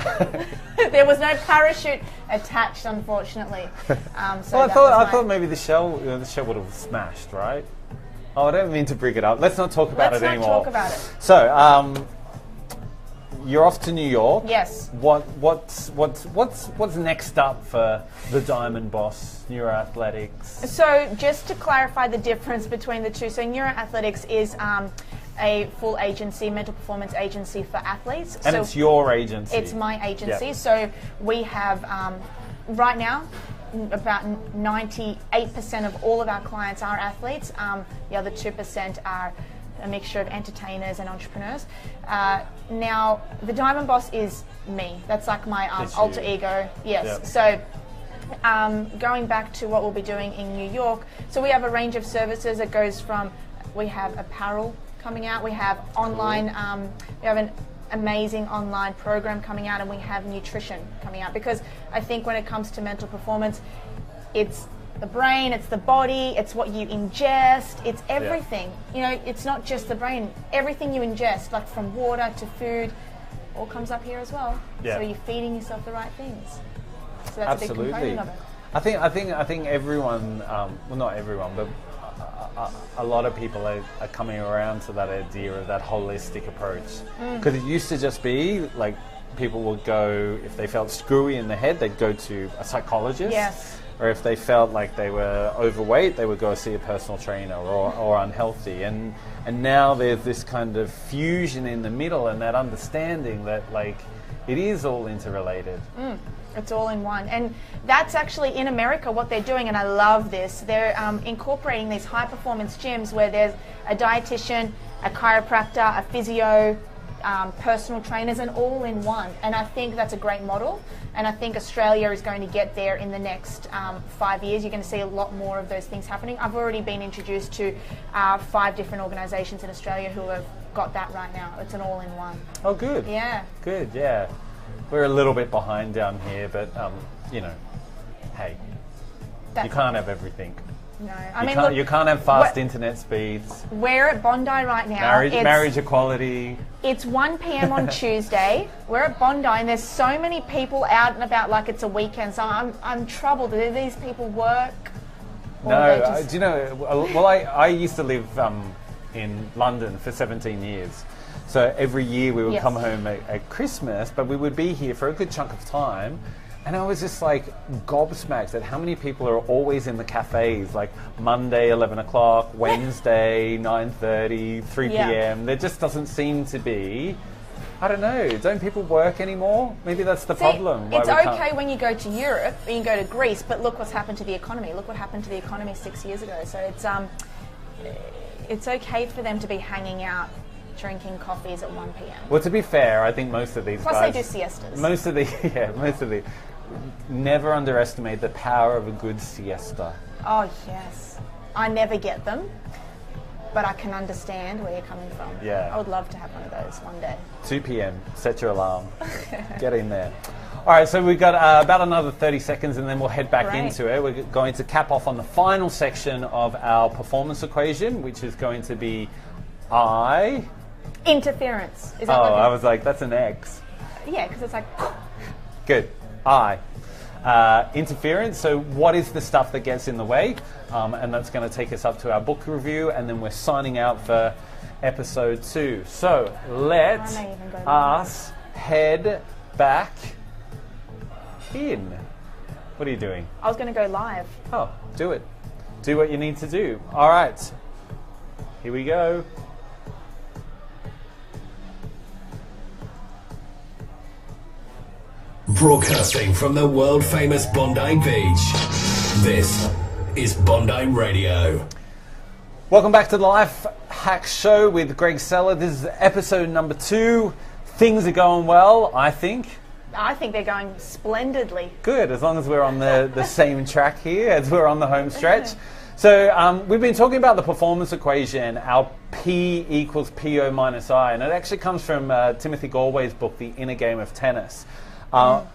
There was no parachute attached, unfortunately. So
well, I thought maybe the shell would have smashed, right? Oh, I don't mean to bring it up. Let's not talk about it anymore.
Let's not talk about it.
So, you're off to New York.
Yes.
What's next up for the Diamond Boss Neuroathletics?
So, just to clarify the difference between the two, so Neuroathletics is a full agency, mental performance agency for athletes.
And
so
it's your agency.
It's my agency.
Yep.
So we have, right now, about 98% of all of our clients are athletes. The other 2% are a mixture of entertainers and entrepreneurs. Now, the Diamond Boss is me. That's like my alter ego. Yes.
Yep.
So going back to what we'll be doing in New York, so we have a range of services that goes from, we have apparel coming out, we have online, we have an amazing online program coming out, and we have nutrition coming out, because I think when it comes to mental performance, it's the brain, it's the body, it's what you ingest, it's everything. You know, it's not just the brain, everything you ingest, like from water to food, all comes up here as well.
Yeah.
So you're feeding yourself the right things. So that's
Absolutely.
a big component of it.
I think everyone, well, not everyone, but a lot of people are coming around to that idea of that holistic approach. Because it used to just be like people would go, if they felt screwy in the head, they'd go to a psychologist.
Yes.
Or if they felt like they were overweight, they would go see a personal trainer or unhealthy. And now there's this kind of fusion in the middle and that understanding that like it is all interrelated.
It's all in one. And that's actually in America what they're doing, and I love this. They're incorporating these high performance gyms where there's a dietitian, a chiropractor, a physio, personal trainers, and all in one. And I think that's a great model. And I think Australia is going to get there in the next 5 years. You're going to see a lot more of those things happening. I've already been introduced to 5 different organisations in Australia who have got that right now. It's an all in one.
Oh, good.
Yeah.
Good, yeah. We're a little bit behind down here, but, you know, hey, you can't have everything.
No,
You can't have fast internet speeds.
We're at Bondi right now.
Marriage equality.
It's 1 p.m. on Tuesday. We're at Bondi, and there's so many people out and about like it's a weekend. So I'm troubled. Do these people work?
No, do you know? Well, I used to live in London for 17 years. So every year we would come home at Christmas, but we would be here for a good chunk of time. And I was just like gobsmacked at how many people are always in the cafes, like Monday, 11 o'clock, Wednesday, 9:30, 3 p.m. There just doesn't seem to be, I don't know, don't people work anymore? Maybe that's the problem.
It's okay when you go to Europe, when you go to Greece, but look what's happened to the economy. Look what happened to the economy 6 years ago. So it's okay for them to be hanging out, drinking coffees at 1 p.m.
Well, to be fair, I think most of these
Plus
guys...
they do siestas.
Most of the... Never underestimate the power of a good siesta.
Oh, yes. I never get them, but I can understand where you're coming from.
Yeah.
I would love to have one of those one day.
2 p.m. Set your alarm. Get in there. All right, so we've got about another 30 seconds and then we'll head back into it. We're going to cap off on the final section of our performance equation, which is going to be I...
Interference. Is that
I was like, that's an X.
Yeah, because it's like...
Good. I. Interference, so what is the stuff that gets in the way? And that's going to take us up to our book review, and then we're signing out for episode 2. So let us head back in. What are you doing?
I was going to go live.
Oh, do it. Do what you need to do. All right. Here we go.
Broadcasting from the world-famous Bondi Beach, this is Bondi Radio.
Welcome back to the Life Hack Show with Greg Sellar. This is episode number 2. Things are going well, I think.
I think they're going splendidly.
Good, as long as we're on the same track here, as we're on the home stretch. So we've been talking about the performance equation, our P equals PO minus I, and it actually comes from Timothy Galway's book, The Inner Game of Tennis.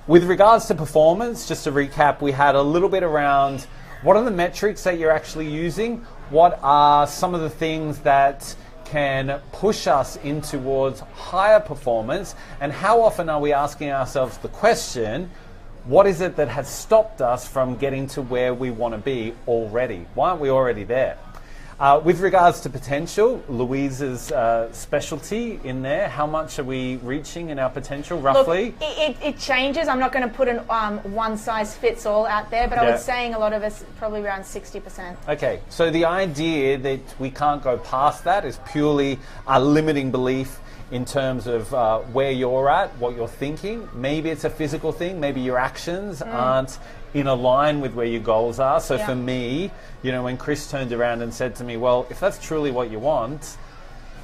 With regards to performance, just to recap, we had a little bit around what are the metrics that you're actually using, what are some of the things that can push us in towards higher performance, and how often are we asking ourselves the question, what is it that has stopped us from getting to where we want to be already? Why aren't we already there? With regards to potential, Louisa's specialty in there, how much are we reaching in our potential, roughly?
Look, it changes. I'm not going to put an one-size-fits-all out there, but I was saying a lot of us probably around 60%.
Okay, so the idea that we can't go past that is purely a limiting belief in terms of where you're at, what you're thinking. Maybe it's a physical thing, maybe your actions aren't in a line with where your goals are. So for me, you know, when Chris turned around and said to me, well, if that's truly what you want,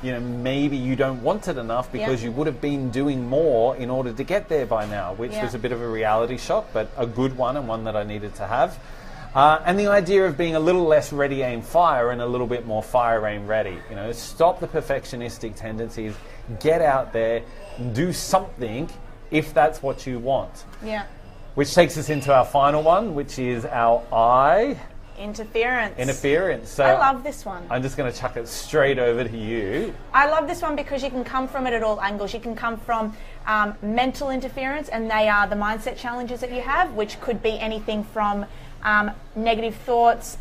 you know, maybe you don't want it enough because you would have been doing more in order to get there by now, which was a bit of a reality shock, but a good one and one that I needed to have. And the idea of being a little less ready, aim, fire and a little bit more fire, aim, ready. You know, stop the perfectionistic tendencies, get out there, do something if that's what you want.
Yeah.
Which takes us into our final one, which is our I.
Interference.
So
I love this one.
I'm just going to chuck it straight over to you.
I love this one because you can come from it at all angles. You can come from mental interference, and they are the mindset challenges that you have, which could be anything from negative thoughts,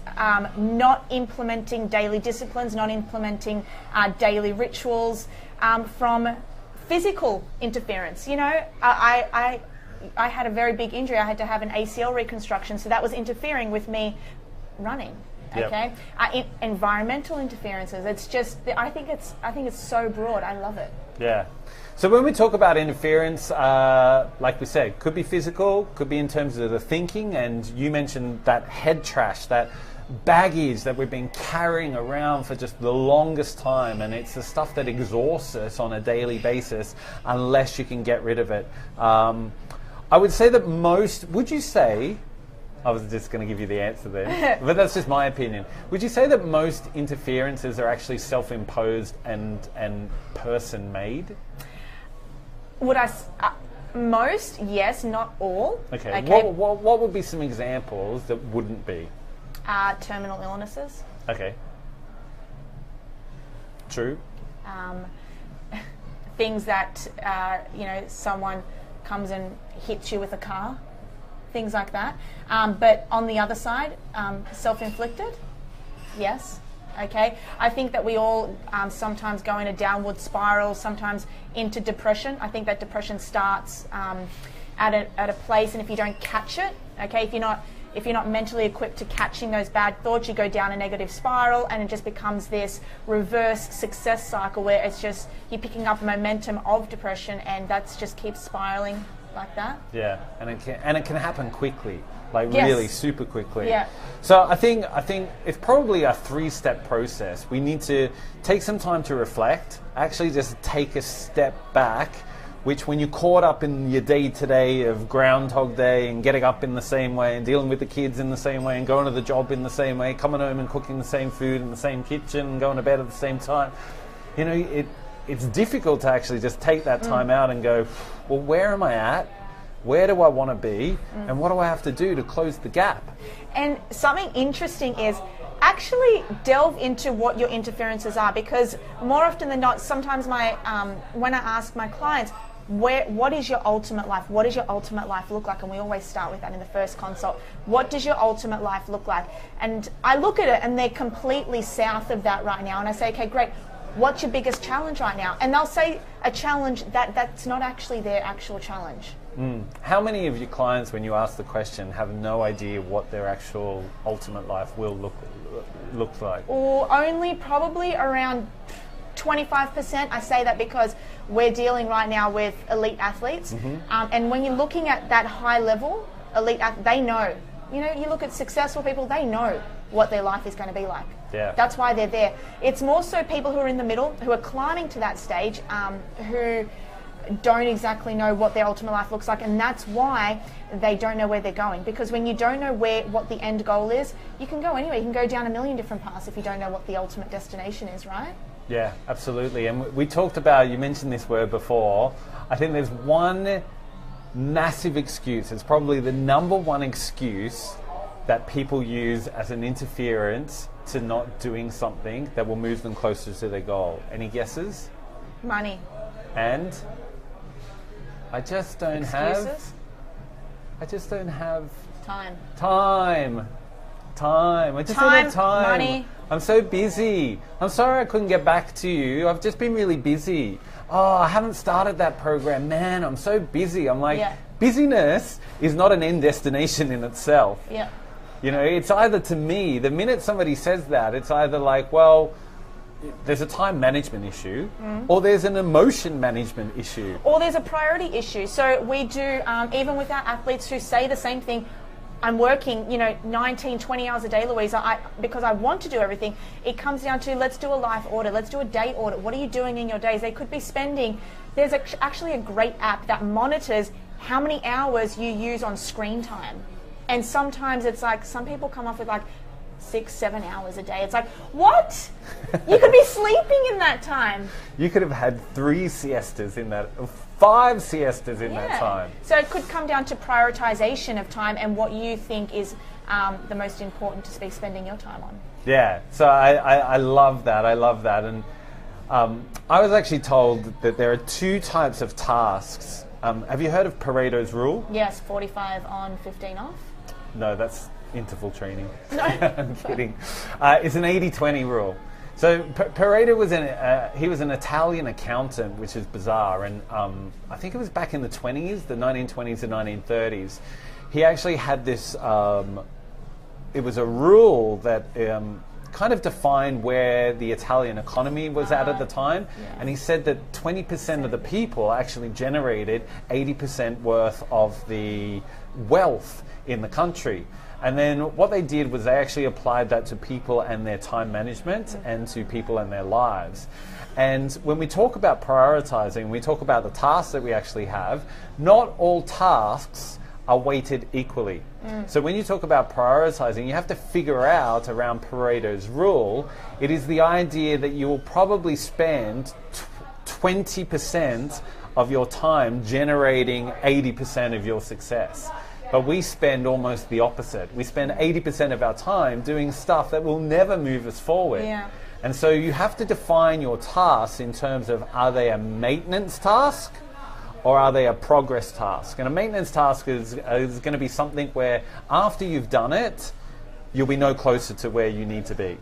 not implementing daily disciplines, not implementing daily rituals, from physical interference. You know, I had a very big injury. I had to have an ACL reconstruction, so that was interfering with me running. Okay, environmental interferences. It's just, I think it's so broad. I love it.
Yeah. So when we talk about interference, like we said, could be physical, could be in terms of the thinking, and you mentioned that head trash, that baggage that we've been carrying around for just the longest time, and it's the stuff that exhausts us on a daily basis unless you can get rid of it. I would say that would you say, I was just going to give you the answer there, but that's just my opinion. Would you say that most interferences are actually self-imposed and person-made?
Most, yes, not all.
Okay. What would be some examples that wouldn't be?
Terminal illnesses.
Okay. True.
Things that, someone comes and hits you with a car. Things like that. But on the other side, self-inflicted, yes. Okay, I think that we all sometimes go in a downward spiral, sometimes into depression. I think that depression starts at a place, and if you don't catch it, okay, if you're not mentally equipped to catching those bad thoughts, you go down a negative spiral, and it just becomes this reverse success cycle where it's just you're picking up momentum of depression, and that's just keeps spiraling like that.
Yeah, and it can happen quickly, like
yes.
really super quickly.
Yeah.
So I think it's probably a 3-step process. We need to take some time to reflect, actually just take a step back, which when you're caught up in your day-to-day of Groundhog Day and getting up in the same way and dealing with the kids in the same way and going to the job in the same way, coming home and cooking the same food in the same kitchen and going to bed at the same time, you know, it's difficult to actually just take that time out and go, well, where am I at? Where do I want to be? And what do I have to do to close the gap?
And something interesting is actually delve into what your interferences are, because more often than not, sometimes when I ask my clients, what is your ultimate life? What does your ultimate life look like? And we always start with that in the first consult. What does your ultimate life look like? And I look at it and they're completely south of that right now. And I say, okay, great. What's your biggest challenge right now? And they'll say a challenge that's not actually their actual challenge.
How many of your clients, when you ask the question, have no idea what their actual ultimate life will look like?
Or only probably around 25%. I say that because we're dealing right now with elite athletes. And when you're looking at that high level, elite they know. You know, you look at successful people, they know what their life is going to be like.
Yeah.
That's why they're there. It's more so people who are in the middle, who are climbing to that stage, who don't exactly know what their ultimate life looks like, and that's why they don't know where they're going. Because when you don't know what the end goal is, you can go anywhere. You can go down a million different paths if you don't know what the ultimate destination is, right?
Yeah, absolutely. And we talked about, you mentioned this word before, I think there's one massive excuse. It's probably the number one excuse that people use as an interference to not doing something that will move them closer to their goal. Any guesses?
Money.
And I just don't
Excuses?
have
Time.
I just don't have time.
Money.
I'm so busy. I'm sorry I couldn't get back to you. I've just been really busy. Oh, I haven't started that program. Man, I'm so busy. I'm like, busyness is not an end destination in itself.
Yeah.
You know, it's either, to me, the minute somebody says that, it's either like, well, there's a time management issue, or there's an emotion management issue.
Or there's a priority issue. So we do, even with our athletes who say the same thing, I'm working, 19, 20 hours a day, Louisa, because I want to do everything. It comes down to, let's do a life audit, let's do a day audit. What are you doing in your days? They could be spending, there's actually a great app that monitors how many hours you use on screen time. And sometimes it's like, some people come off with like 6-7 hours a day. It's like, what? You could be sleeping in that time.
You could have had 3 siestas in that, 5 siestas in that time.
So it could come down to prioritization of time and what you think is the most important to be spending your time on.
Yeah, so I love that. I love that. And I was actually told that there are 2 types of tasks. Have you heard of Pareto's rule?
Yes, 45 on, 15 off.
No, that's interval training. I'm kidding. It's an 80-20 rule. So Pareto was he was an Italian accountant, which is bizarre, and I think it was back in the 1920s and 1930s. He actually had this. It was a rule that kind of defined where the Italian economy was at the time, and he said that 20% of the people actually generated 80% worth of the wealth in the country. And then what they did was they actually applied that to people and their time management and to people and their lives. And when we talk about prioritizing, we talk about the tasks that we actually have, not all tasks are weighted equally. So when you talk about prioritizing, you have to figure out around Pareto's rule, it is the idea that you will probably spend 20% of your time generating 80% of your success. But we spend almost the opposite. We spend 80% of our time doing stuff that will never move us forward.
Yeah.
And so you have to define your tasks in terms of, are they a maintenance task or are they a progress task? And a maintenance task is going to be something where after you've done it, you'll be no closer to where you need to be.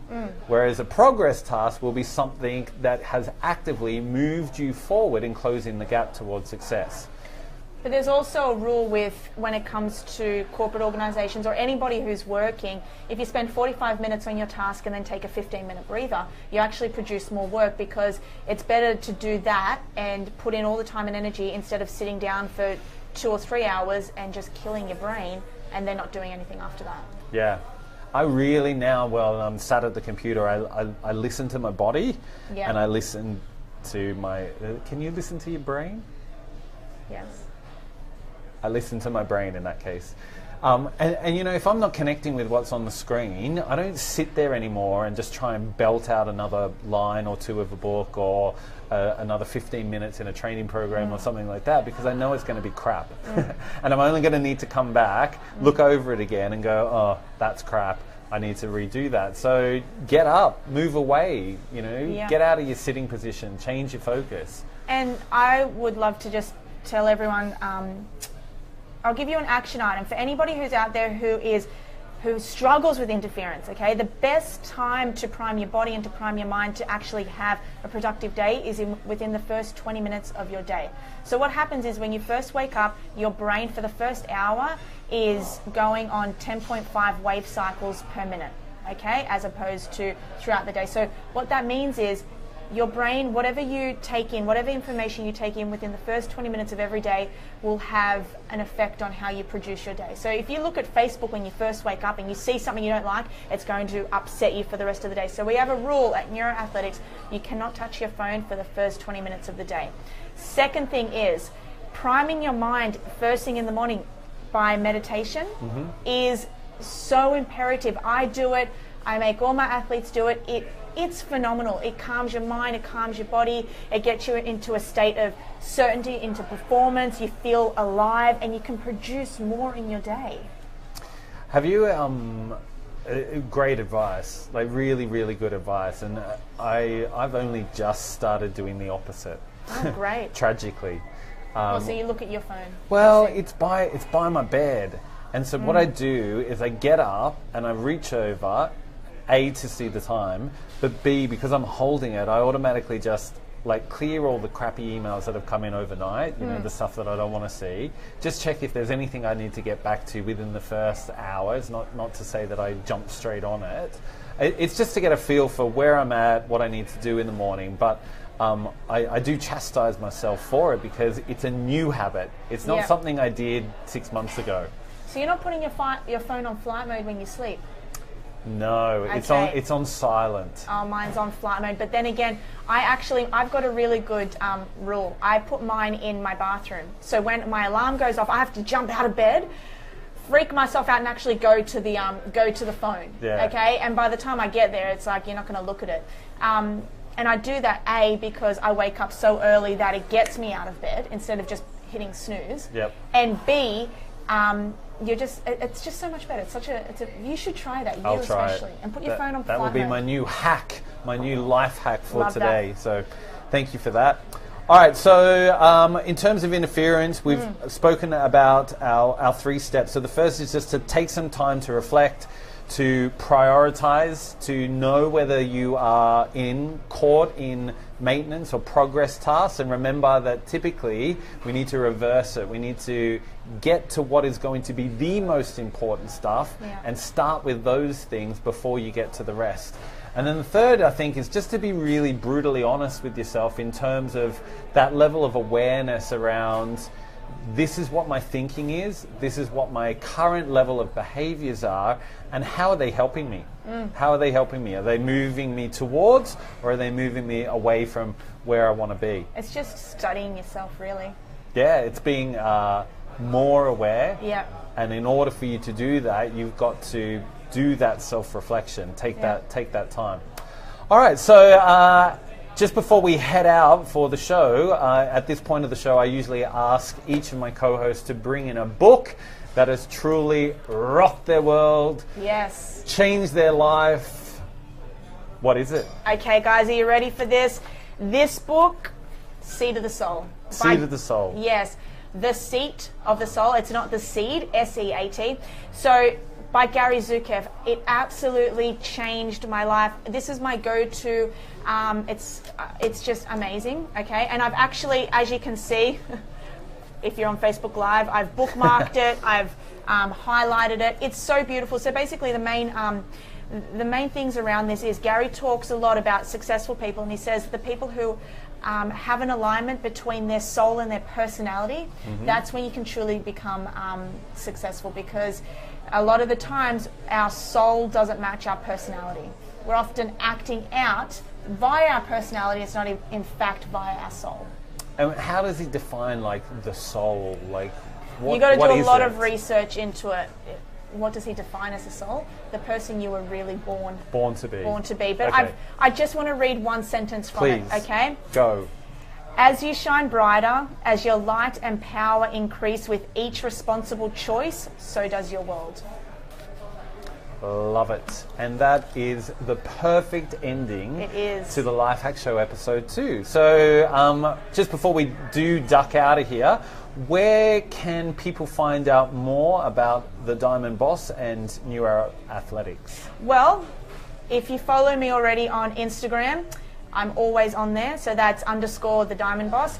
Whereas a progress task will be something that has actively moved you forward in closing the gap towards success.
But there's also a rule when it comes to corporate organizations or anybody who's working, if you spend 45 minutes on your task and then take a 15-minute breather, you actually produce more work, because it's better to do that and put in all the time and energy instead of sitting down for 2 or 3 hours and just killing your brain and then not doing anything after that.
Yeah. I really now, while I'm sat at the computer, I listen to my body and I listen to my... can you listen to your brain?
Yes.
I listen to my brain in that case. And you know, if I'm not connecting with what's on the screen, I don't sit there anymore and just try and belt out another line or two of a book or another 15 minutes in a training program or something like that, because I know it's going to be crap. And I'm only going to need to come back, look over it again and go, oh, that's crap. I need to redo that. So get up, move away, you know, get out of your sitting position, change your focus.
And I would love to just tell everyone, I'll give you an action item for anybody who's out there who struggles with interference, okay? The best time to prime your body and to prime your mind to actually have a productive day is within the first 20 minutes of your day. So what happens is when you first wake up, your brain for the first hour is going on 10.5 wave cycles per minute, okay? As opposed to throughout the day. So what that means is your brain, whatever you take in, whatever information you take in within the first 20 minutes of every day will have an effect on how you produce your day. So if you look at Facebook when you first wake up and you see something you don't like, it's going to upset you for the rest of the day. So we have a rule at Neuroathletics, you cannot touch your phone for the first 20 minutes of the day. Second thing is, priming your mind first thing in the morning by meditation is so imperative. I do it, I make all my athletes do it. It's phenomenal. It calms your mind, it calms your body, it gets you into a state of certainty, into performance, you feel alive, and you can produce more in your day.
Have you, great advice, like really, really good advice, and I've only just started doing the opposite.
Oh, great.
Tragically.
So you look at your phone.
Well, it's by my bed, and so what I do is I get up and I reach over, A, to see the time, but B, because I'm holding it, I automatically just like clear all the crappy emails that have come in overnight, you know, the stuff that I don't want to see. Just check if there's anything I need to get back to within the first hour. It's not to say that I jump straight on it. It's just to get a feel for where I'm at, what I need to do in the morning. But I do chastise myself for it because it's a new habit. It's not something I did 6 months ago.
So you're not putting your phone on flight mode when you sleep?
No,
okay.
it's on silent.
Oh, mine's on flight mode. But then again, I've got a really good rule. I put mine in my bathroom. So when my alarm goes off, I have to jump out of bed, freak myself out, and actually go to the phone.
Yeah.
Okay. And by the time I get there, it's like you're not going to look at it. And I do that A, because I wake up so early that it gets me out of bed instead of just hitting snooze.
Yep.
And B, it's just so much better. You should try that.
I'll try
especially.
it.
And put your phone on
flight mode. That will be my new hack, my new life hack for
Love
today.
that.
So thank you for that. All right, so in terms of interference, we've spoken about our 3 steps. So the first is just to take some time to reflect, to prioritize, to know whether you are caught in maintenance or progress tasks, and remember that typically we need to reverse it. We need to get to what is going to be the most important stuff and start with those things before you get to the rest. And then the third, I think, is just to be really brutally honest with yourself in terms of that level of awareness around, this is what my thinking is, this is what my current level of behaviors are, and how are they helping me? How are they helping me? Are they moving me towards, or are they moving me away from where I want to be?
It's just studying yourself, really.
Yeah, it's being more aware.
Yeah.
And in order for you to do that, you've got to do that self-reflection. Take that time. All right, so just before we head out for the show, at this point of the show, I usually ask each of my co-hosts to bring in a book that has truly rocked their world, changed their life. What is it?
Okay, guys, are you ready for this? This book, Seat of the Soul.
Seat of the Soul.
Yes, The Seat of the Soul. It's not the seed, S-E-A-T. So, by Gary Zukav. It absolutely changed my life. This is my go-to. It's just amazing, okay? And I've actually, as you can see, if you're on Facebook Live, I've bookmarked it, I've highlighted it. It's so beautiful. So basically the main things around this is Gary talks a lot about successful people, and he says the people who have an alignment between their soul and their personality, that's when you can truly become successful, because a lot of the times our soul doesn't match our personality. We're often acting out via our personality. It's not in fact via our soul.
And how does he define like the soul? Like,
you got to do a lot of research into it. What does he define as a soul? The person you were really born to be. But
okay.
I just want to read one sentence from it. Okay.
Go.
As you shine brighter, as your light and power increase with each responsible choice, so does your world.
Love it. And that is the perfect ending to the Life Hack Show episode 2. So just before we do duck out of here, where can people find out more about the Diamond Boss and Neuro Athletics? Well,
if you follow me already on Instagram, I'm always on there, so that's _ the Diamond Boss.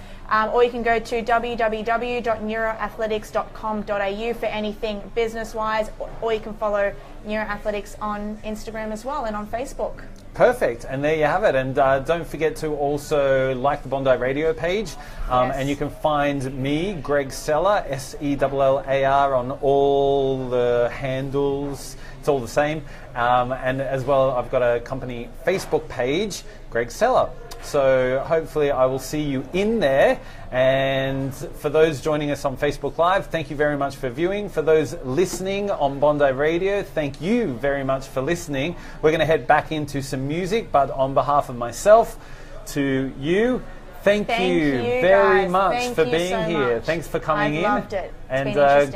Or you can go to www.neuroathletics.com.au for anything business-wise, or you can follow Neuroathletics on Instagram as well and on Facebook.
Perfect, and there you have it. And don't forget to also like the Bondi Radio page, and you can find me, Greg Sellar, Sellar, on all the handles. It's all the same. And as well, I've got a company Facebook page, Greg Sellar. So hopefully I will see you in there. And for those joining us on Facebook Live, thank you very much for viewing. For those listening on Bondi Radio, thank you very much for listening. We're going to head back into some music, but on behalf of myself to you, thank you very much for being here. Thanks for coming in.
I loved it.
And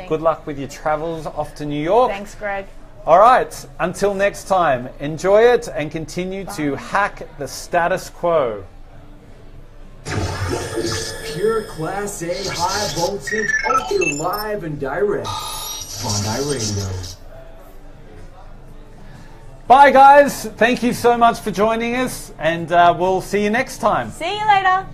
good luck with your travels off to New York.
Thanks, Greg.
All right, until next time, enjoy it and continue to hack the status quo.
Pure Class A, high voltage, ultra live and direct. Bondi Radio.
Bye, guys. Thank you so much for joining us, and we'll see you next time.
See you later.